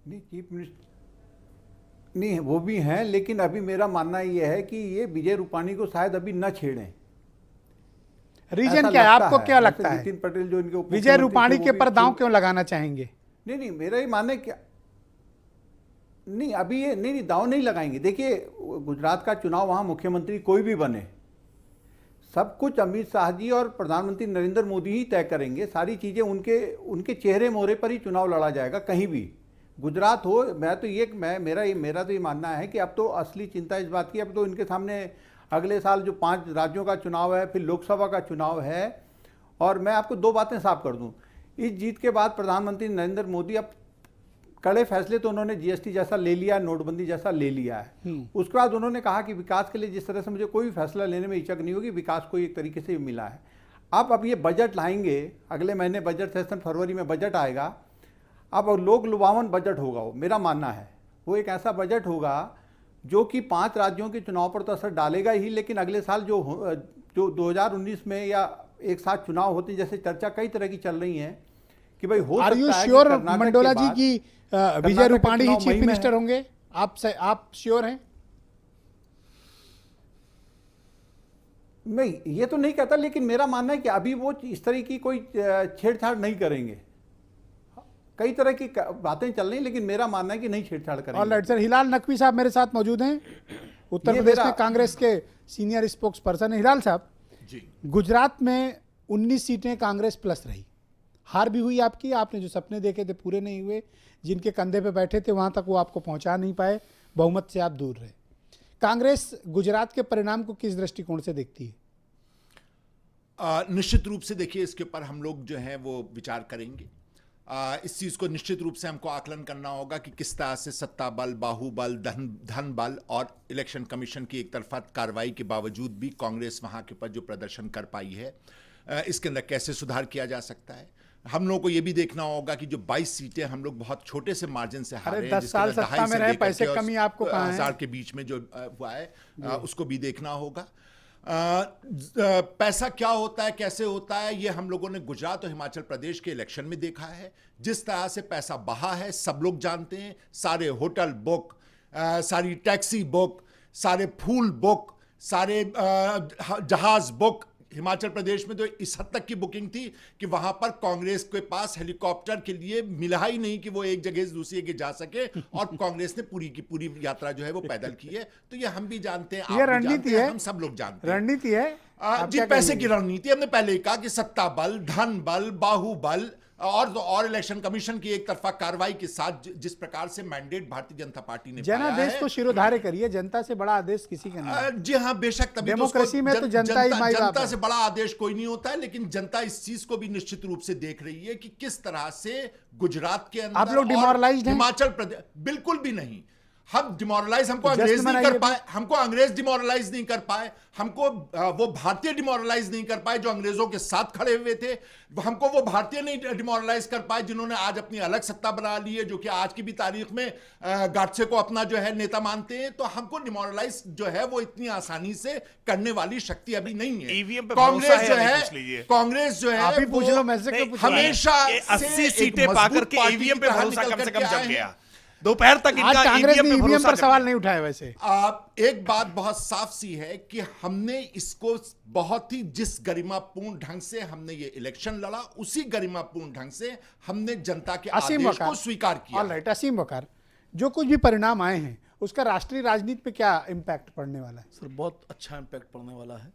नहीं, चीफ मिनिस्टर नहीं, वो भी हैं, लेकिन अभी मेरा मानना ये है कि ये विजय रूपाणी को शायद अभी न छेड़ें। रीजन क्या है, आपको क्या लगता है? नितिन पटेल जो इनके विजय रूपाणी के पर दांव क्यों लगाना चाहेंगे? नहीं, मेरा ये मानना है क्या, नहीं अभी ये नहीं दांव नहीं लगाएंगे। देखिए, गुजरात का चुनाव, वहाँ मुख्यमंत्री कोई भी बने, सब कुछ अमित शाह जी और प्रधानमंत्री नरेंद्र मोदी ही तय करेंगे। सारी चीज़ें उनके चेहरे मोहरे पर ही चुनाव लड़ा जाएगा। कहीं भी गुजरात हो, मेरा तो ये मानना है कि अब तो असली चिंता इस बात की, अब तो इनके सामने अगले साल जो 5 राज्यों का चुनाव है, फिर लोकसभा का चुनाव है। और मैं आपको 2 बातें साफ कर दूं, इस जीत के बाद प्रधानमंत्री नरेंद्र मोदी अब कड़े फैसले तो उन्होंने जीएसटी जैसा ले लिया, नोटबंदी जैसा ले लिया है। उसके बाद उन्होंने कहा कि विकास के लिए जिस तरह से मुझे कोई फैसला लेने में हिचक नहीं होगी, विकास को एक तरीके से मिला है। अब ये बजट लाएंगे, अगले महीने बजट सेशन, फरवरी में बजट आएगा। अब लोक लुभावन बजट होगा, वो मेरा मानना है। वो एक ऐसा बजट होगा जो कि 5 राज्यों के चुनाव पर तो असर डालेगा ही, लेकिन अगले साल जो 2019 में या एक साथ चुनाव होते, जैसे चर्चा कई तरह की चल रही है कि भाई हो सकता है श्योर मंडोला जी की विजय रूपाणी ही चीफ मिनिस्टर होंगे? आप श्योर हैं? नहीं, ये तो नहीं कहता, लेकिन मेरा मानना है कि अभी वो इस तरह की कोई छेड़छाड़ नहीं करेंगे। कई तरह की बातें चल रही, लेकिन मेरा मानना है कि नहीं छेड़छाड़ करेंगे। ऑलराइट सर, हिलाल नकवी साहब मेरे साथ मौजूद हैं, उत्तर प्रदेश में कांग्रेस के सीनियर स्पोक्स पर्सन है। हिलाल साहब जी, गुजरात में 19 सीटें कांग्रेस प्लस रही, हार भी हुई आपकी, आपने जो सपने देखे थे पूरे नहीं हुए, जिनके कंधे पे बैठे थे वहां तक वो आपको पहुंचा नहीं पाए, बहुमत से आप दूर रहे। कांग्रेस गुजरात के परिणाम को किस दृष्टिकोण से देखती है? निश्चित रूप से देखिए, इसके ऊपर हम लोग जो है वो विचार करेंगे। इस चीज़ को निश्चित रूप से हमको आकलन करना होगा कि किस तरह से सत्ता बल, बाहुबल, धन बल और इलेक्शन कमीशन की एक तरफा कार्रवाई के बावजूद भी कांग्रेस वहाँ के ऊपर जो प्रदर्शन कर पाई है, इसके अंदर कैसे सुधार किया जा सकता है। हम लोग को ये भी देखना होगा कि जो 22 सीटें हम लोग बहुत छोटे से मार्जिन से हारे हैं, 10 साल सत्ता में रहे, पैसे कमी आपको कहाँ है? 1000 के बीच में जो हुआ है, उसको भी देखना होगा। पैसा क्या होता है, कैसे होता है, ये हम लोगों ने गुजरात और हिमाचल प्रदेश के इलेक्शन में देखा है। जिस तरह से पैसा बहा है सब लोग जानते हैं। सारे होटल बुक, सारी टैक्सी बुक, सारे फूल बुक, सारे जहाज बुक। हिमाचल प्रदेश में तो इस हद तक की बुकिंग थी कि वहां पर कांग्रेस के पास हेलीकॉप्टर के लिए मिला ही नहीं कि वो एक जगह से दूसरी जगह जा सके, और कांग्रेस ने पूरी की पूरी यात्रा जो है वो पैदल की है। तो ये हम भी जानते हैं, ये रणनीति है, हम सब लोग जानते हैं, रणनीति है। जी, पैसे की रणनीति हमने पहले ही कहा कि सत्ता बल, धन बल, बाहुबल और इलेक्शन कमीशन की एक तरफा कार्रवाई के साथ जिस प्रकार से मैंडेट भारतीय जनता पार्टी ने पाया जनादेश है, को शिरोधार्य करिए, जनता से बड़ा आदेश किसी का नहीं है। जी हाँ, बेशक, तभी तो डेमोक्रेसी में तो जनता ही माई बाप जनता है। से बड़ा आदेश कोई नहीं होता है, लेकिन जनता इस चीज को भी निश्चित रूप से देख रही है कि किस तरह से गुजरात के अंदर आप लोग और demoralized हैं? हिमाचल प्रदेश बिल्कुल भी नहीं। हम डिमोरलाइज, हमको तो अंग्रेज जश्न नहीं मनाइए कर पाए, हमको अंग्रेज डिमोरलाइज नहीं कर पाए, हमको वो भारतीय डिमोरलाइज नहीं कर पाए जो अंग्रेजों के साथ खड़े हुए थे, हमको वो भारतीय नहीं डिमोरलाइज कर पाए जिन्होंने आज अपनी अलग सत्ता बना ली है, जो कि आज की भी तारीख में गाडसे को अपना जो है नेता मानते हैं। तो हमको डिमोरलाइज जो है वो इतनी आसानी से करने वाली शक्ति अभी नहीं है। ईवीएम पे कांग्रेस जो भरोसा है, है, पूछ लीजिए। कांग्रेस जो है आप ही पूछ वो लो, मैं से क्यों पूछूं? हमेशा ये से 80 एक सीटें मजबूत पाकर के पार्टी ईवीएम की पे तरह भरोसा निकल कम से करके कम आए जम हैं। गया। दोपहर तक आज इनका कांग्रेस ने ईवीएम पे ईवीएम भरोसा पर जम सवाल गया। नहीं उठाया वैसे। एक बात बहुत साफ सी है कि हमने इसको बहुत ही जिस गरिमापूर्ण ढंग से हमने ये इलेक्शन लड़ा, उसी गरिमापूर्ण ढंग से हमने जनता के असीम आदेश को स्वीकार किया। ऑलराइट, असीम वकार, जो कुछ भी परिणाम आए हैं उसका राष्ट्रीय राजनीति पे क्या इम्पैक्ट पड़ने वाला है? सर बहुत अच्छा इम्पैक्ट पड़ने वाला है।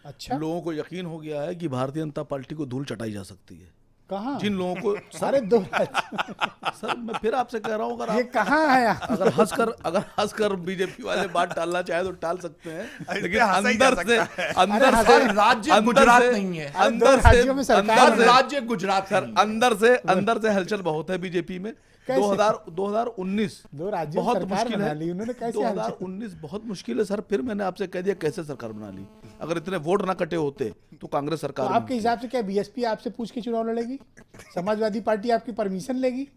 अच्छा, लोगों को यकीन हो गया है कि भारतीय जनता पार्टी को धूल चटाई जा सकती है। कहाँ? जिन लोगों को सारे दो सर मैं फिर आपसे कह रहा हूँ, अगर ये आप कहाँ है यहाँ? अगर हंसकर बीजेपी वाले बात टालना चाहे तो टाल सकते हैं, लेकिन हंसा ही जा अंदर से सकता है। अंदर अरे से हर राज्य गुजरात नहीं है। अरे दो अंदर से राज्यों में सरकार अंदर हर से राज्य गुजरात सर नहीं है। अंदर से हलचल बहुत है बीजेपी में। कैसे? 2019 दो राज्यों में बहुत सरकार मुश्किल बना है। ली उन्होंने, कैसे हलचल? 2019 बहुत मुश्किल है सर। फिर मैंने आपसे कह दिया कैसे सरकार बना ली। अगर इतने वोट ना कटे होते तो कांग्रेस तो सरकार आपके बनती। हिसाब से क्या बीएसपी आपसे पूछ के चुनाव लड़ेगी? समाजवादी पार्टी आपकी परमिशन लेगी?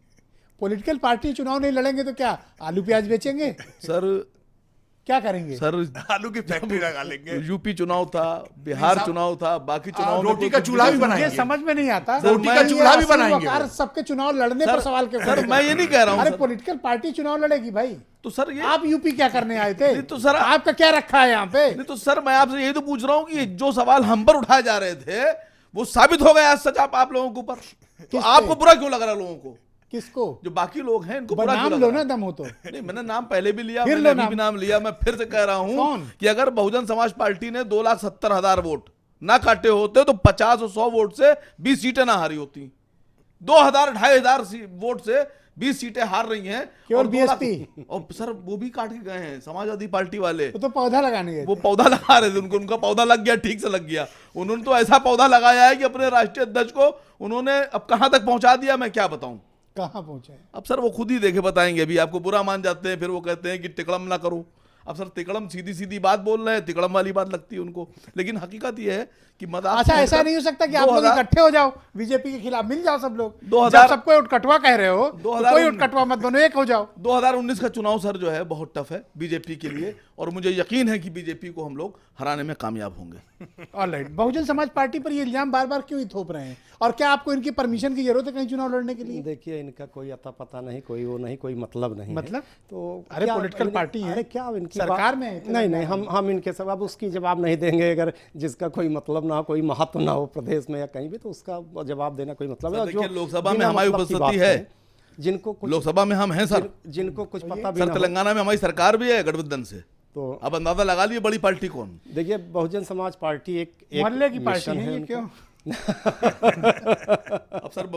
पॉलिटिकल पार्टी चुनाव नहीं लड़ेंगे तो क्या आलू प्याज बेचेंगे? सर क्या करेंगे? सर आलू की फैक्ट्री लगा लेंगे। यूपी चुनाव था, बिहार चुनाव था, बाकी चुनाव में रोटी कोई का कुछ चूल्हा भी नहीं- बनाएंगे। ये समझ में नहीं आता। रोटी का ये चूल्हा भी असीम बनाएंगे वकार वो। सबके चुनाव लड़ने पर सवाल क्यों सर करेगा? मैं ये नहीं कह रहा हूँ अरे सर। पॉलिटिकल पार्टी चुनाव लड़ेगी भाई। तो सर ये आप यूपी क्या करने आए थे? नहीं तो सर- आपका क्या रखा है यहाँ पे? नहीं तो सर मैं आपसे यही तो पूछ रहा हूँ कि जो सवाल हम पर उठाए जा रहे थे वो साबित हो गया आज सच आप लोगों के ऊपर। तो किस आपको पे? बुरा क्यों लग रहा है लोगों को? किसको? जो बाकी लोग हैं इनको बुरा क्यों नाम लग लो रहा ना है? दम हो तो। नहीं मैंने नाम पहले भी लिया, फिर मैंने लो अभी नाम। भी नाम लिया। मैं फिर से कह रहा हूं कौन? कि अगर बहुजन समाज पार्टी ने 2,70,000 वोट ना काटे होते तो 50 और 100 वोट से 20 सीटें ना हारी होती। 2,000-2,500 वोट से 20 सीटें हार रही हैं। केवल और 2 लाख- BSP? और सर वो भी काट के गए हैं समाजवादी पार्टी वाले। वो तो पौधा लगाने गए वो थे। पौधा लगा रहे थे, उनका पौधा लग गया, ठीक से लग गया। उन्होंने तो ऐसा पौधा लगाया है कि अपने राष्ट्रीय अध्यक्ष को उन्होंने अब कहां तक पहुंचा दिया मैं क्या बताऊं। कहाँ पहुंचे? अब सर वो खुद ही देखे बताएंगे। अभी आपको बुरा मान जाते हैं, फिर वो कहते हैं कि तिकड़म ना करो। अब सर तिकड़म सीधी सीधी बात बोल रहे हैं, तिकड़म वाली बात लगती है उनको, लेकिन हकीकत ये है कि मदार अच्छा, ऐसा नहीं हो सकता कि आप लोग 2000 इकट्ठे हो जाओ, बीजेपी के खिलाफ मिल जाओ सब लोग? 2000 जब सबको उठकटवा कह रहे हो, तो 2000 कोई उठकटवा मत बनो, एक हो जाओ। 2019 का चुनाव सर जो है बहुत टफ है बीजेपी के लिए, और मुझे यकीन है कि बीजेपी को हम लोग हराने में कामयाब होंगे। ऑलराइट, बहुजन समाज पार्टी पर ये इल्जाम बार बार क्यों ही थोप रहे हैं? और क्या आपको इनकी परमिशन की जरूरत है कहीं चुनाव लड़ने के लिए? देखिए इनका कोई अता पता नहीं, कोई वो नहीं, कोई मतलब नहीं है। मतलब? तो अरे क्या पॉलिटिकल इन्हें- पार्टी है, अरे क्या इनकी सरकार में है, नहीं नहीं, हम इनके सब अब उसकी जवाब नहीं देंगे। अगर जिसका कोई मतलब ना हो, कोई महत्व ना हो प्रदेश में या कहीं भी, तो उसका जवाब देना कोई मतलब सर, है। देखिए, जो लोकसभा में बिना हमारी मतलब की उपस्थिति बात है। करें, जिनको कुछ लोकसभा में हम हैं सर। जिनको कुछ पता भी सर ना हो, तेलंगाना में हमारी सरकार भी है गठबंधन से, तो अब अंदाजा लगा लिए बड़ी पार्टी कौन। देखिए बहुजन समाज पार्टी एक मोहल्ले की पार्टी मिशन है ये, उनका। क्यों? अब सर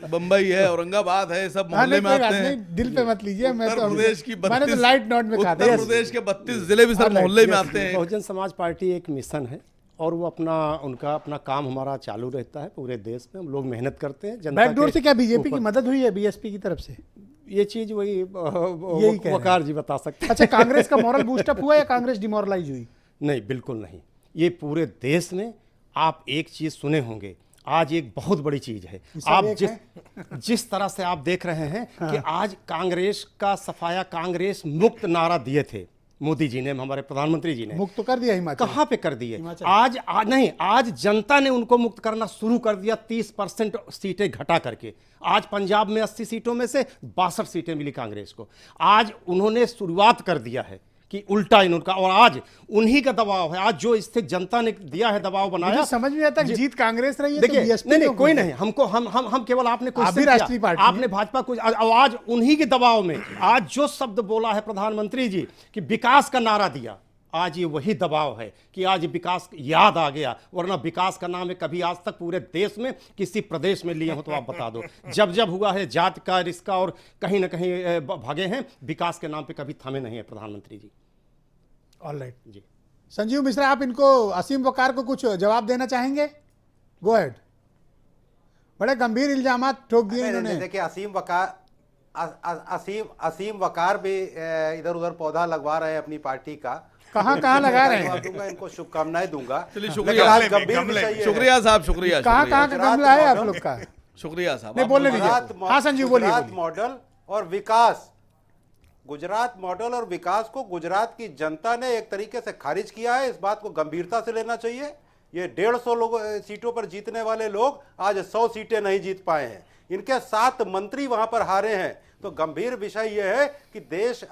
बम्बई है, औरंगाबाद है, सब हाँ, मोहल्ले नहीं, में कोई आते बात हैं। नहीं, दिल पे मत लीजिए। मैं उत्तर तो प्रदेश की मैंने तो 32 लाइट नोट में कहा था। उत्तर प्रदेश के 32 जिले भी सर मोहल्ले में आते हैं। बहुजन समाज पार्टी एक मिशन है और वो उनका अपना काम हमारा चालू रहता है पूरे देश में। हम लोग मेहनत करते हैं जनता बैकडोर के से क्या बीजेपी की ऊपर। मदद हुई है बीएसपी की तरफ से? ये चीज वही कह रहे हैं। वकार जी बता सकते हैं। अच्छा, कांग्रेस का मॉरल बूस्टअप हुआ या कांग्रेस डिमोरलाइज हुई? नहीं, बिल्कुल नहीं। ये पूरे देश में आप एक चीज सुने होंगे, आज एक बहुत बड़ी चीज है। आप जिस तरह से आप देख रहे हैं कि आज कांग्रेस का सफाया, कांग्रेस मुक्त नारा दिए थे मोदी जी ने, हमारे प्रधानमंत्री जी ने। मुक्त तो कर दिया हिमाचल। कहाँ पे कर दिए? हिमाचल। आज जनता ने उनको मुक्त करना शुरू कर दिया, 30% सीटें घटा करके। आज पंजाब में 80 सीटों में से 62 सीटें मिली कांग्रेस को। आज उन्होंने शुरुआत कर दिया है कि उल्टा इनका, और आज उन्हीं का दबाव है। आज जो स्थिति जनता ने दिया है, दबाव बनाया, मुझे समझ में आता है जीत कांग्रेस रही है, देखिए, तो बीएसपी नहीं क्यों कोई जीती? नहीं, हमको हम केवल आपने आप भी राष्ट्रीय पार्टी आपने भाजपा कुछ, आज उन्हीं के दबाव में आज जो शब्द बोला है प्रधानमंत्री जी कि विकास का नारा दिया, आज ये वही दबाव है कि आज विकास याद आ गया, वरना विकास का नाम है कभी आज तक पूरे देश में किसी प्रदेश में लिए हो तो आप बता दो। जब जब हुआ है जात का रिश्ता और कहीं ना कहीं भागे हैं, विकास के नाम पे कभी थमे नहीं है प्रधानमंत्री जी। ऑलराइट जी संजीव मिश्रा, आप इनको असीम वकार को कुछ जवाब देना चाहेंगे? Go ahead. बड़े गंभीर इल्जाम ठोक दिए इन्होंने। देखिए असीम वकार भी इधर उधर पौधा लगवा रहे हैं अपनी पार्टी का। कहाँ कहाँ लगा रहे हैं? दूंगा, इनको शुभकामनाएं दूंगा। चलिए शुक्रिया साहब, शुक्रिया। कहाँ कहाँ का गमला है आप लोग का? शुक्रिया साहब, नहीं बोलने दीजिए। हाँ संजीव बोलिए। गुजरात मॉडल और विकास, गुजरात मॉडल और विकास को गुजरात की जनता ने एक तरीके से खारिज किया है। इस बात को गंभीरता से लेना चाहिए। ये 150 सीटों पर जीतने वाले लोग आज 100 सीटें नहीं जीत पाए हैं। इनके 7 मंत्री वहां पर हारे हैं। तो गंभीर विषय यह है कि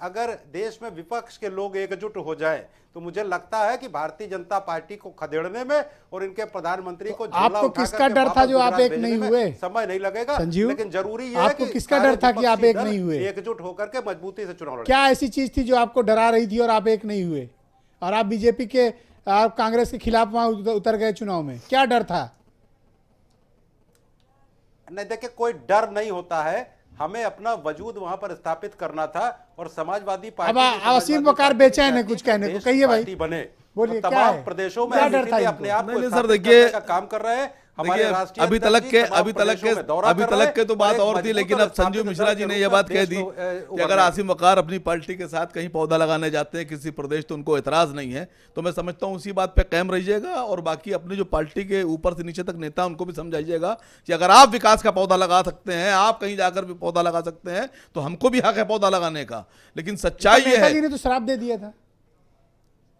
अगर देश में विपक्ष के लोग एकजुट हो जाएं तो मुझे लगता है कि भारतीय जनता पार्टी को खदेड़ने में और इनके प्रधानमंत्री को आपको किसका डर था जो आप एक नहीं हुए? समय नहीं लगेगा संजीव, लेकिन जरूरी है आपको किसका डर था कि आप एक नहीं हुए? एकजुट होकर के मजबूती से चुनाव लड़े। क्या ऐसी चीज थी जो आपको डरा रही थी और आप एक नहीं हुए और आप बीजेपी के आप कांग्रेस के खिलाफ वहां उतर गए चुनाव में? क्या डर था? नहीं देखिए, कोई डर नहीं होता है। हमें अपना वजूद वहां पर स्थापित करना था और समाजवादी पार्टी अब असीम वकार बेचैन है कुछ कहने को, कहिए भाई, बने। बोलिए तो क्या तमाम है? प्रदेशों में क्या डर था अपने आप को नहीं, सर, स्थापित देखिए, करने का काम कर रहे हैं। हमारे राष्ट्रीय अभी तलक के तो बात और थी, लेकिन अब संजीव मिश्रा जी ने यह बात कह दी कि अगर आसिम वकार अपनी पार्टी के साथ कहीं पौधा लगाने जाते हैं किसी प्रदेश तो उनको एतराज नहीं है। तो मैं समझता हूं उसी बात पे कायम रहिएगा और बाकी अपनी जो पार्टी के ऊपर से नीचे तक नेता उनको भी समझाइएगा कि अगर आप विकास का पौधा लगा सकते हैं, आप कहीं जाकर भी पौधा लगा सकते हैं, तो हमको भी हक है पौधा लगाने का। लेकिन सच्चाई ये है, ने तो शराब दे दिया था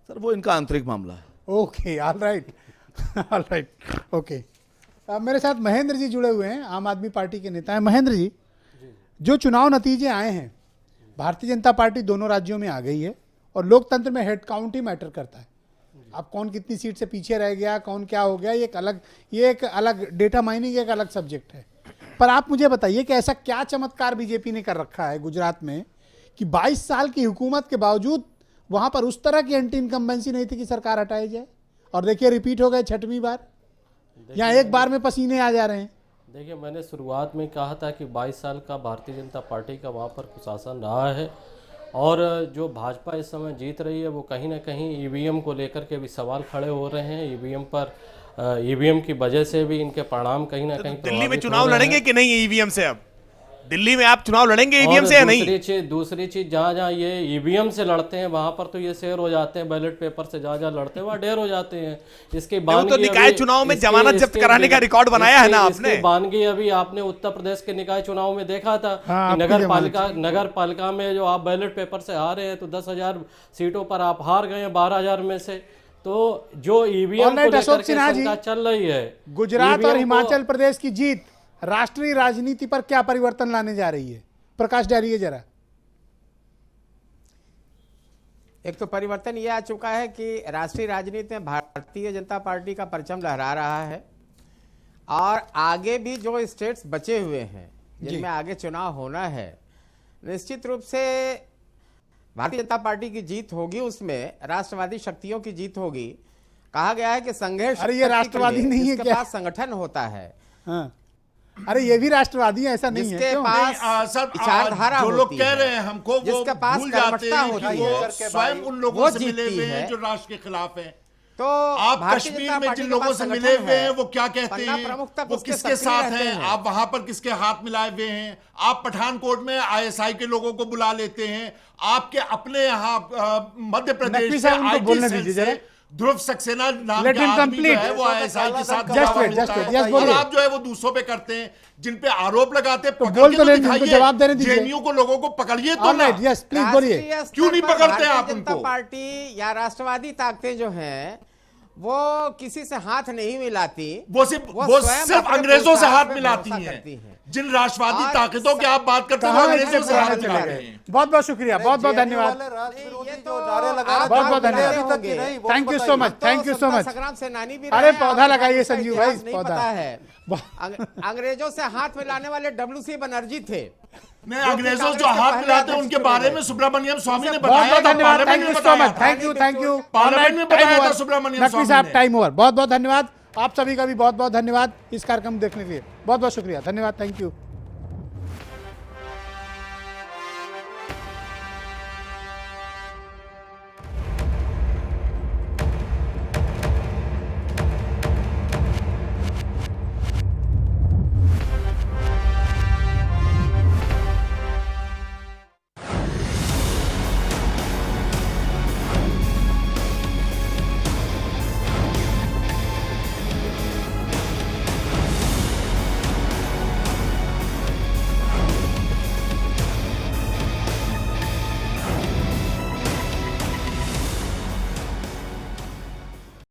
सर, वो इनका आंतरिक मामला है। Okay, alright, okay. मेरे साथ महेंद्र जी जुड़े हुए हैं, आम आदमी पार्टी के नेता हैं। महेंद्र जी, जो चुनाव नतीजे आए हैं, भारतीय जनता पार्टी दोनों राज्यों में आ गई है और लोकतंत्र में हेड काउंट ही मैटर करता है। अब कौन कितनी सीट से पीछे रह गया, कौन क्या हो गया, ये एक अलग डेटा माइनिंग एक अलग सब्जेक्ट है। पर आप मुझे बताइए कि ऐसा क्या चमत्कार बीजेपी ने कर रखा है गुजरात में कि 22 साल की हुकूमत के बावजूद वहां पर उस तरह की एंटी इनकम्बेंसी नहीं थी कि सरकार हटाई जाए, और देखिए रिपीट हो गए 6वीं बार, यहाँ एक बार में पसीने आ जा रहे हैं। देखिए, मैंने शुरुआत में कहा था कि 22 साल का भारतीय जनता पार्टी का वहाँ पर कुशासन रहा है और जो भाजपा इस समय जीत रही है वो कहीं ना कहीं ईवीएम को लेकर के भी सवाल खड़े हो रहे हैं। ईवीएम की वजह से भी इनके परिणाम कहीं ना कहीं दिल्ली में चुनाव लड़ेंगे कि नहीं ईवीएम से? अब दिल्ली में आप चुनाव लड़ेंगे ईवीएम से या नहीं? दूसरी चीज जहाँ ये ईवीएम से लड़ते हैं वहां पर तो ये शेर हो जाते हैं, बैलेट पेपर से जहाँ लड़ते हैं वहाँ ढेर हो जाते हैं। इसके बाद तो निकाय चुनाव में जमानत जब्त कराने का रिकॉर्ड बनाया है ना आपने। बानगी अभी आपने उत्तर प्रदेश के निकाय चुनाव में देखा था। नगर पालिका में जो आप बैलेट पेपर से हारे हैं तो 10,000 सीटों पर आप हार गए हैं 12,000 में से। तो जो ईवीएम को लेकर के शंका चल रही है, गुजरात और हिमाचल प्रदेश की जीत राष्ट्रीय राजनीति पर क्या परिवर्तन लाने जा रही है? प्रकाश डालिए जरा। एक तो परिवर्तन यह आ चुका है कि राष्ट्रीय राजनीति में भारतीय जनता पार्टी का परचम लहरा रहा है और आगे भी जो स्टेट्स बचे हुए हैं जिनमें आगे चुनाव होना है, निश्चित रूप से भारतीय जनता पार्टी की जीत होगी, उसमें राष्ट्रवादी शक्तियों की जीत होगी। कहा गया है कि संघर्ष, अरे ये राष्ट्रवादी नहीं है क्या? पास संगठन होता है। हाँ। अरे ये भी राष्ट्रवादी है, ऐसा नहीं है? जिसके पास विचारधारा जो लोग कह रहे हैं हमको, जिसके पास भूल जाते हैं होती कि वो स्वयं उन लोगों से मिले हुए हैं जो राष्ट्र के खिलाफ हैं। तो आप कश्मीर में जिन लोगों से मिले हुए हैं वो क्या कहते हैं, वो किसके साथ हैं, आप वहां पर किसके हाथ मिलाए हुए हैं? आप पठानकोट में आईएसआई के लोगों को बुला लेते हैं। आपके अपने यहाँ मध्य प्रदेश से आईटी सेल से ध्रुव सक्सेना नाम के आदमी जो है वो आईएसआई के साथ और आप जो है वो दूसरों पे करते हैं, जिन पे आरोप लगाते हैं। जवाब देने दीजिए, जेएनयू को लोगों को पकड़िए तो ना। यस प्लीज बोलिए, क्यों नहीं पकड़ते आप उनको? पार्टी या राष्ट्रवादी ताकतें जो हैं वो किसी से हाथ नहीं मिलाती, वो सिर्फ अंग्रेजों से हाथ मिलाती हैं। जिन राष्ट्रवादी ताकतों की आप बात करते हैं अंग्रेजों से हाथ मिला रहे हैं। बहुत बहुत शुक्रिया, बहुत बहुत धन्यवाद, बहुत बहुत धन्यवाद, thank you so much, thank you so much. संग्राम सेनानी भी अरे पौधा लगाइए संजीव भाई, नहीं पता है। अंग्रेजों से हाथ मिलाने वाले WC बनर्जी थे, ने अंग्रेजों जो हाथ मिलाते हैं उनके बारे में सुब्रमण्यम स्वामी ने बहुत बताया बहुत था, धन्यवाद, पार्लियामेंट थैंक यू में सो बताया मच, था। थैंक यू पार्लियामेंट में बताया था सुब्रमण्यम नकवी स्वामी साहब, ने। Time over. बहुत बहुत धन्यवाद आप सभी का भी, बहुत बहुत धन्यवाद इस कार्यक्रम देखने के लिए, बहुत बहुत शुक्रिया, धन्यवाद, थैंक यू।